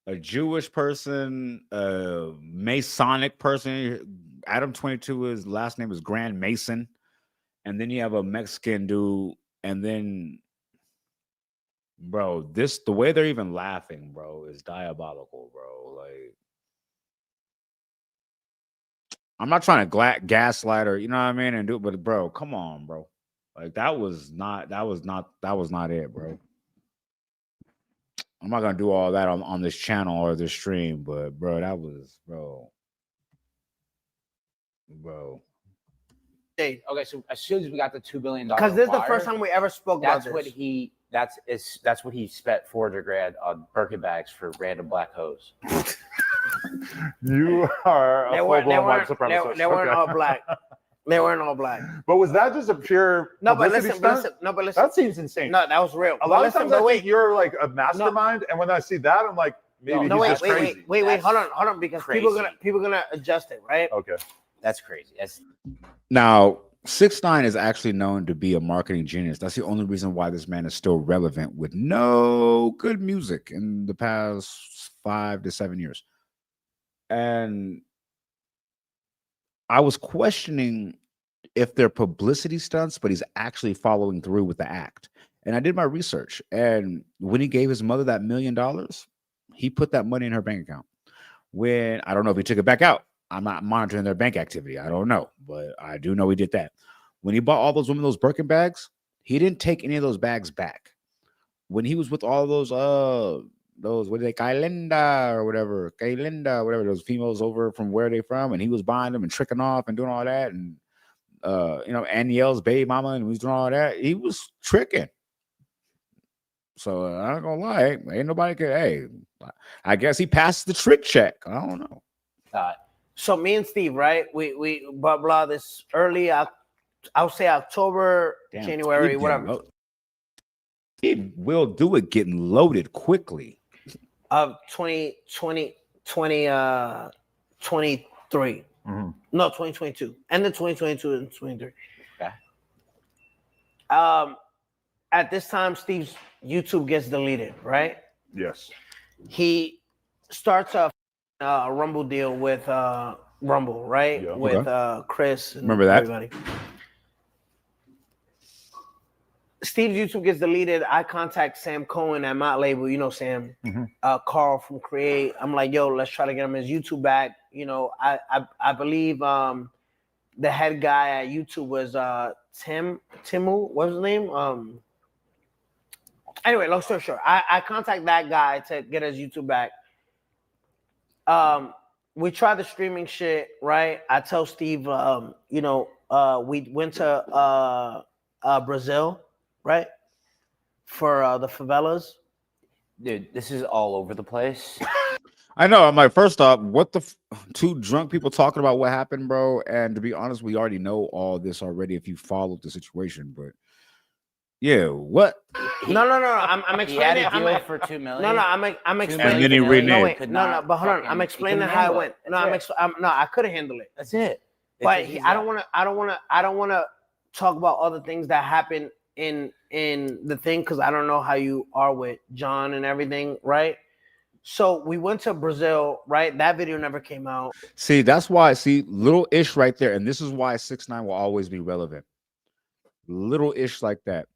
A Jewish person, a Masonic person. Adam 22, his last name is Grand Mason. And then you have a Mexican dude. And then, bro, the way they're even laughing, bro, is diabolical, bro. Like, I'm not trying to gaslight or, you know what I mean? And do it, but bro, come on, bro. Like that was not it, bro. I'm not gonna do all that on this channel or this stream, but bro, that was bro. Jade. Okay, so as soon as we got the $2 billion, Because this is the first time we ever spoke about that's this. what he spent $400,000 on Birkin bags for random black hoes. You are a full-blown white supremacist. They weren't all black. They weren't all black. But was that just a pure No, but publicity listen, stunt? listen. That seems insane. No, that was real. A lot of listen, times but I wait. think you're like a mastermind, and when I see that, I'm like, maybe No, he's wait, just crazy. wait. Hold on, because people gonna adjust it, right? Okay. That's crazy. Now, 6ix9ine is actually known to be a marketing genius. That's the only reason why this man is still relevant with no good music in the past 5 to 7 years. And I was questioning if they're publicity stunts, but he's actually following through with the act. And I did my research. And when he gave his mother that $1 million, he put that money in her bank account. When I don't know if he took it back out. I'm not monitoring their bank activity. I don't know, but I do know he did that. When he bought all those women those Birkin bags, he didn't take any of those bags back. When he was with all those what are they, Kailinda or whatever, those females over from where they from, and he was buying them and tricking off and doing all that, and you know, Anielle's baby mama, and he was doing all that. He was tricking. So I ain't gonna lie, ain't nobody can. Hey, I guess he passed the trick check. I don't know. So me and Steve, right? We blah blah this early. I'll say October, Damn, January, Steve whatever. It will do it getting loaded quickly. Of 2023. Mm-hmm. No, 2022. End of 2022 and 23. Okay. At this time, Steve's YouTube gets deleted, right? Yes. He starts a Rumble deal with Rumble, right? Yeah. With Chris and Remember that? everybody. Steve's YouTube gets deleted. I contact Sam Cohen at my label. You know Sam, Carl from Create. I'm like, yo, let's try to get him his YouTube back. You know, I believe the head guy at YouTube was Timu. What was his name? Anyway, long story short, I contact that guy to get his YouTube back. We tried the streaming shit, right? I tell Steve, you know, we went to Brazil, right? For the favelas. Dude, this is all over the place. I know. I'm like, first off, what the two drunk people talking about what happened, bro? And to be honest, we already know all this already if you followed the situation. But yeah, what? No. I'm explaining. He had a deal for $2 million. No, I'm explaining. And then he reneged. No, wait, no, but hold on. I'm explaining how it went. No, no, I couldn't handle it. That's it. But I don't want to talk about other things that happened in the thing because I don't know how you are with John and everything, right? So we went to Brazil, right? That video never came out. See, that's why. See, little ish right there, and this is why 6ix9ine will always be relevant. Little ish like that.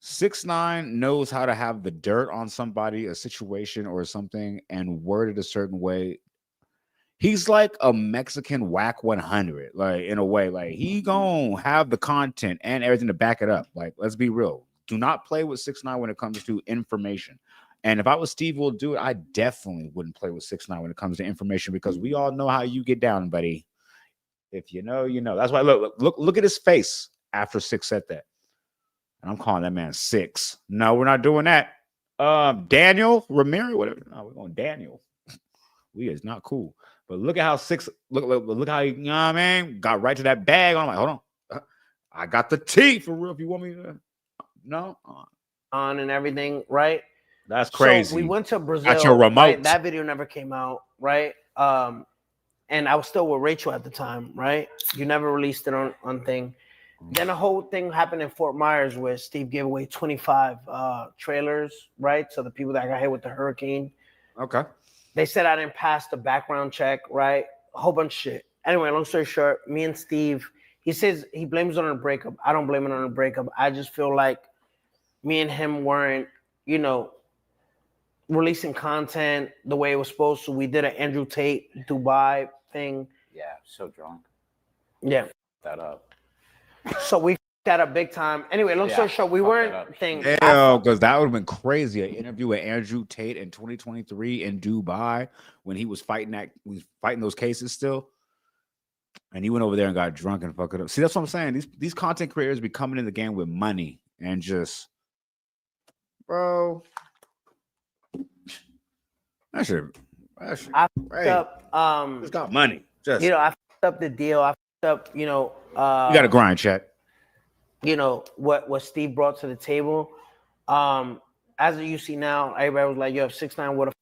6ix9ine knows how to have the dirt on somebody, a situation or something, and word it a certain way. He's like a Mexican whack 100, like in a way. Like he gonna have the content and everything to back it up. Like, let's be real. Do not play with 6ix9ine when it comes to information. And if I was Steve will do it, I definitely wouldn't play with 6ix9ine when it comes to information because we all know how you get down, buddy. If you know, you know. That's why look at his face after 6 said that. And I'm calling that man 6. No, we're not doing that. Daniel Ramirez, whatever. No, we're going Daniel. We is not cool. But look at how 6 look how he, you know what I mean? Got right to that bag. I'm like, hold on. I got the tea for real. If you want me to no on and everything, right? That's crazy. So we went to Brazil. Got your remote. Right? That video never came out, right? And I was still with Rachel at the time, right? You never released it on thing. Then a whole thing happened in Fort Myers where Steve gave away 25 trailers, right? So the people that got hit with the hurricane. Okay. They said I didn't pass the background check, right? A whole bunch of shit. Anyway, long story short, me and Steve, he says he blames it on a breakup. I don't blame it on a breakup. I just feel like me and him weren't, you know, releasing content the way it was supposed to. We did an Andrew Tate Dubai thing. Yeah, so drunk. Yeah. That up. So we got a big time. Anyway, long story short, we weren't thing. Hell, because that would have been crazy. An interview with Andrew Tate in 2023 in Dubai when he was fighting those cases still. And he went over there and got drunk and fucked it up. See, that's what I'm saying. These content creators be coming in the game with money and just, bro. That shit. I fucked up. Just got money. Just you know, I fucked up the deal. I fucked up. You know. You got to grind, chat. You know what Steve brought to the table. As you see now, everybody was like, "Yo, if 6ix9ine would have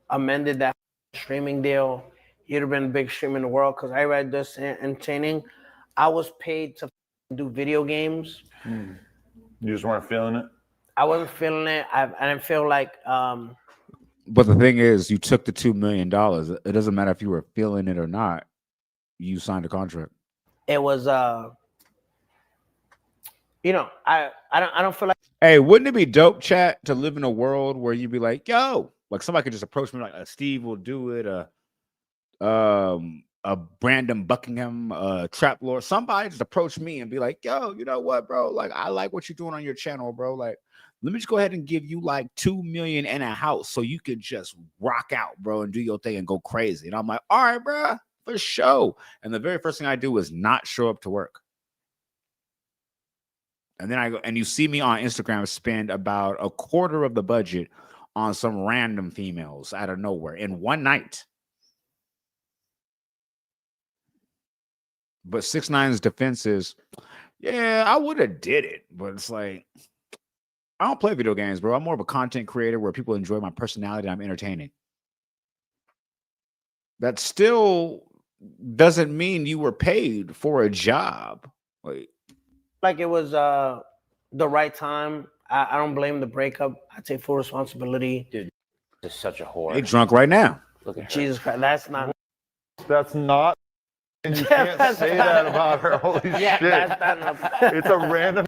amended that streaming deal, he'd have been the biggest streamer in the world." Because everybody does entertaining. I was paid to do video games. You just weren't feeling it. I wasn't feeling it. I didn't feel like. But the thing is, you took the $2 million. It doesn't matter if you were feeling it or not. You signed a contract. It was, you know, I don't feel like. Hey, wouldn't it be dope, chat, to live in a world where you'd be like, yo, like somebody could just approach me like Steve will do it, a Brandon Buckingham, Trap Lord, somebody just approach me and be like, yo, you know what, bro? Like, I like what you're doing on your channel, bro. Like, let me just go ahead and give you like $2 million and a house so you could just rock out, bro, and do your thing and go crazy. And I'm like, all right, bro, for sure. And the very first thing I do is not show up to work. And then I go, and you see me on Instagram spend about a quarter of the budget on some random females out of nowhere in one night. But 6ix9ine's defense is, yeah, I would have did it, but it's like I don't play video games, bro. I'm more of a content creator where people enjoy my personality and I'm entertaining. That still doesn't mean you were paid for a job. Like it was the right time. I don't blame the breakup. I take full responsibility. Dude, this is such a whore. They drunk right now. Look at her. Jesus Christ, that's not. That's not. And you can't say that about her. Holy Yeah, shit! that's not. It's a random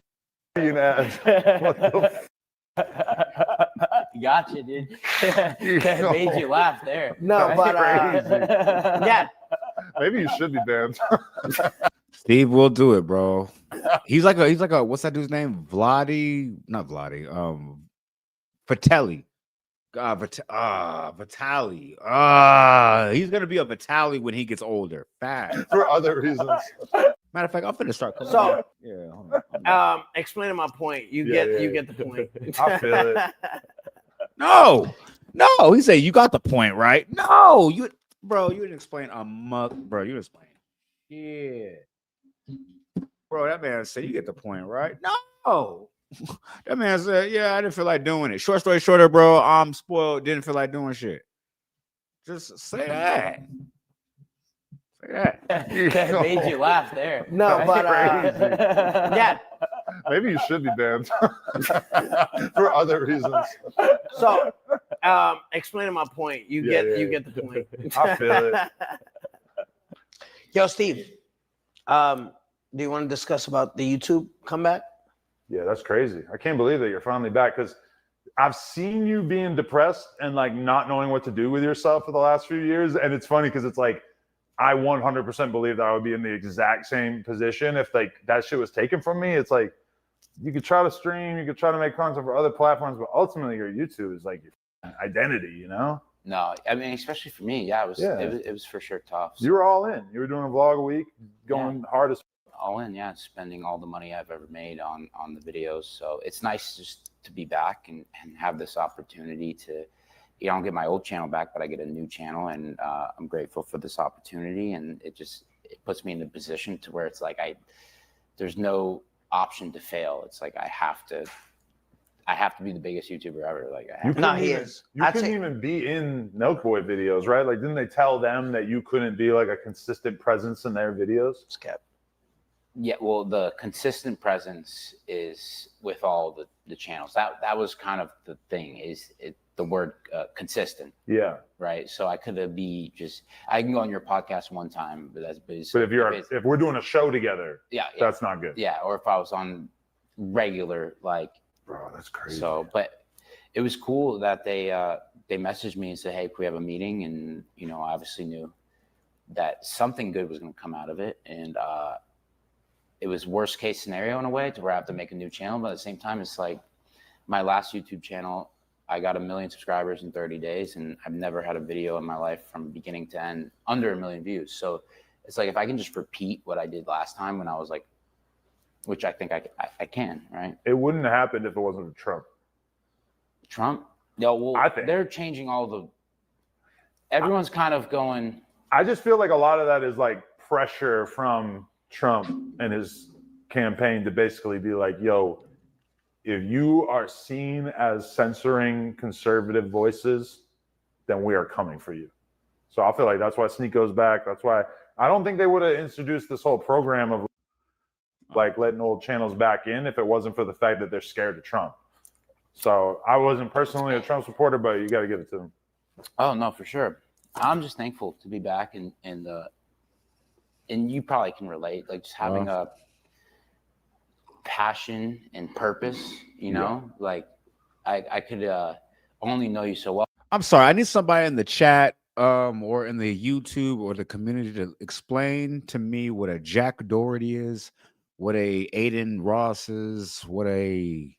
ad. What the Gotcha, dude. Made you laugh there. No, but yeah. Maybe you should be banned. Steve will do it, bro. He's like a what's that dude's name? Vladdy, not Vladdy. Vitelli. Vitaly. He's gonna be a Vitaly when he gets older. Fast. For other reasons. Matter of fact, I'm finna start. So, yeah. Hold on. Explaining my point. You Yeah, get the point. I feel it. No. He said you got the point, right? No, you didn't explain a muck, bro. You didn't explain. Yeah. Bro, that man said you get the point, right? No. That man said, yeah, I didn't feel like doing it. Short story shorter, bro. I'm spoiled, didn't feel like doing shit. Just say that. Say that. Made you laugh there. No, but yeah. Maybe you should be banned. For other reasons. So, explaining my point. You get the point. I feel it. Yo, Steve. Do you want to discuss about the YouTube comeback? Yeah, that's crazy. I can't believe that you're finally back because I've seen you being depressed and like not knowing what to do with yourself for the last few years. And it's funny because it's like, I 100% believe that I would be in the exact same position if like that shit was taken from me. It's like, you could try to stream, you could try to make content for other platforms, but ultimately your YouTube is like your identity, you know? No, I mean, especially for me, it was for sure tough. You were all in. You were doing a vlog a week, going hard as all in, spending all the money I've ever made on the videos. So it's nice just to be back and have this opportunity to, I don't get my old channel back, but I get a new channel, and I'm grateful for this opportunity. And it puts me in the position to where it's like there's no option to fail. It's like I have to be the biggest YouTuber ever. Like I have You couldn't even be in Milk Boy videos, right? Like, didn't they tell them that you couldn't be like a consistent presence in their videos? Skip. Yeah, well, the consistent presence is with all the channels. That was kind of the thing, the word consistent. Yeah. Right. So I could I can go on your podcast one time, but that's basically. But if we're doing a show together, that's not good. Yeah. Or if I was on regular, like, bro, that's crazy. So, but it was cool that they messaged me and said, hey, can we have a meeting? And, I obviously knew that something good was going to come out of it. And, it was worst case scenario in a way to where I have to make a new channel. But at the same time, it's like my last YouTube channel, I got 1 million subscribers in 30 days. And I've never had a video in my life from beginning to end under 1 million views. So it's like, if I can just repeat what I did last time when I was like, which I think I can, right? It wouldn't have happened if it wasn't for Trump. Trump? No, well, I think they're changing everyone's kind of going. I just feel like a lot of that is like pressure from Trump and his campaign to basically be like, yo, if you are seen as censoring conservative voices, then we are coming for you. So I feel like that's why Sneak goes back. That's why I don't think they would have introduced this whole program of like letting old channels back in if it wasn't for the fact that they're scared of Trump. So I wasn't personally a Trump supporter, but you got to give it to them. Oh, no, for sure. I'm just thankful to be back and you probably can relate, like just having a passion and purpose, like I could only know you so well. I'm sorry. I need somebody in the chat or in the YouTube or the community to explain to me what a Jack Doherty is, what a Aiden Ross is, what a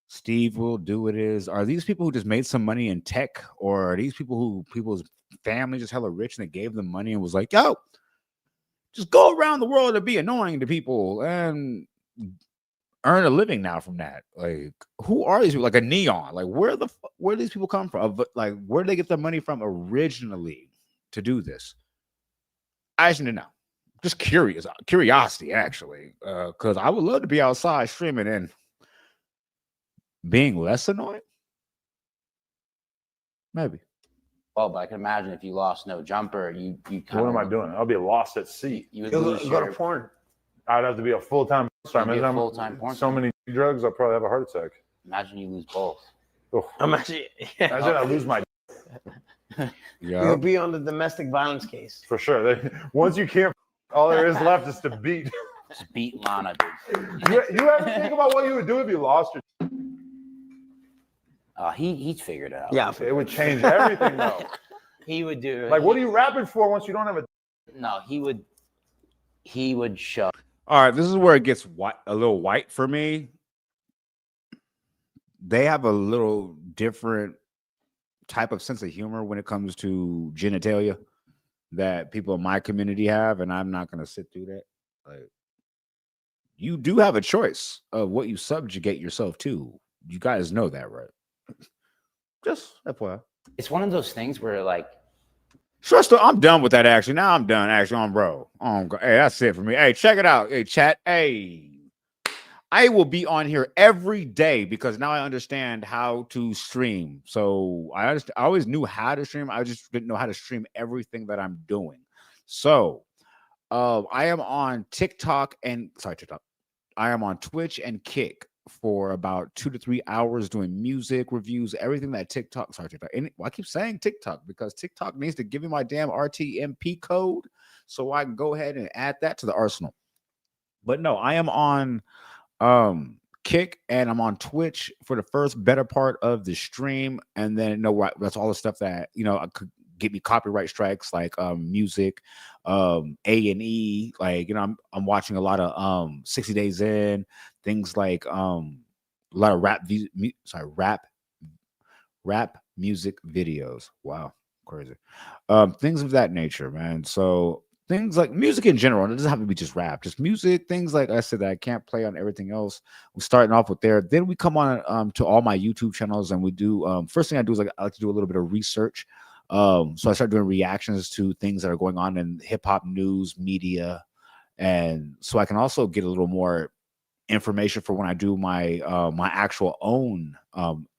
Steve Will Do It is. Are these people who just made some money in tech, or are these people who people's family just hella rich and they gave them money and was like, yo, just go around the world and be annoying to people and earn a living now from that. Like, who are these people? Like a Neon. Like, where do these people come from? Like, where do they get their money from originally to do this? I just need to know. Just curiosity, actually, because I would love to be outside streaming and being less annoying. Maybe. Well, but I can imagine if you lost no jumper, you kind What of. am I doing? I'll be lost at sea. You would You'll lose go your to porn. I'd have to be a full-time star. You'd be a Imagine full-time porn so star. many drugs, I'll probably have a heart attack. Imagine you lose both. Oh. Imagine I lose my you'll be on the domestic violence case. for sure. Once you can't, all there is left is to beat. Just beat Lana, dude. You ever think about what you would do if you lost your? He's figured it out. Yeah, It would change everything, though. He would do. Like, what are you rapping for once you don't have a? No, he would show. All right, this is where it gets a little white for me. They have a little different type of sense of humor when it comes to genitalia that people in my community have, and I'm not going to sit through that. Like, you do have a choice of what you subjugate yourself to. You guys know that, right? Just FYI. It's one of those things where, like, Sure, I'm done with that. Actually, now I'm done. Actually, on bro. Hey, that's it for me. Hey, check it out. Hey, chat. Hey, I will be on here every day because now I understand how to stream. So I always knew how to stream. I just didn't know how to stream everything that I'm doing. So I am on TikTok. I am on Twitch and Kick for about 2 to 3 hours doing music reviews, everything that TikTok. I keep saying TikTok because TikTok needs to give me my damn RTMP code so I can go ahead and add that to the arsenal. But no, I am on Kick and I'm on Twitch for the first better part of the stream, and then that's all the stuff that could get me copyright strikes, like music, A&E, like I'm watching a lot of 60 Days In, things like a lot of rap music videos. Wow, crazy. Things of that nature, man. So things like music in general, and it doesn't have to be just rap, just music, things like I said that I can't play on everything else. We're starting off with there. Then we come on to all my YouTube channels, and we do first thing I do is I like to do a little bit of research. So I start doing reactions to things that are going on in hip-hop news, media, and so I can also get a little more information for when I do my my actual own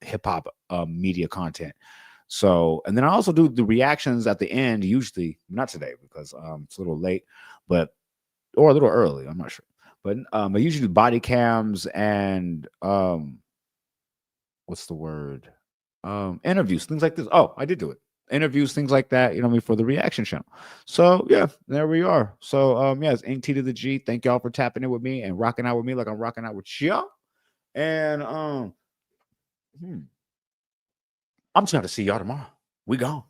hip-hop media content. So, and then I also do the reactions at the end, usually not today because it's a little late, or a little early, I'm not sure. But I usually do body cams and what's the word? Interviews, things like this. Oh, I did do it. Interviews, things like that, for the reaction channel. So yeah, there we are. So yeah, it's Ink T to the G. Thank y'all for tapping in with me and rocking out with me like I'm rocking out with y'all. And I'm just gonna have to see y'all tomorrow. We gone.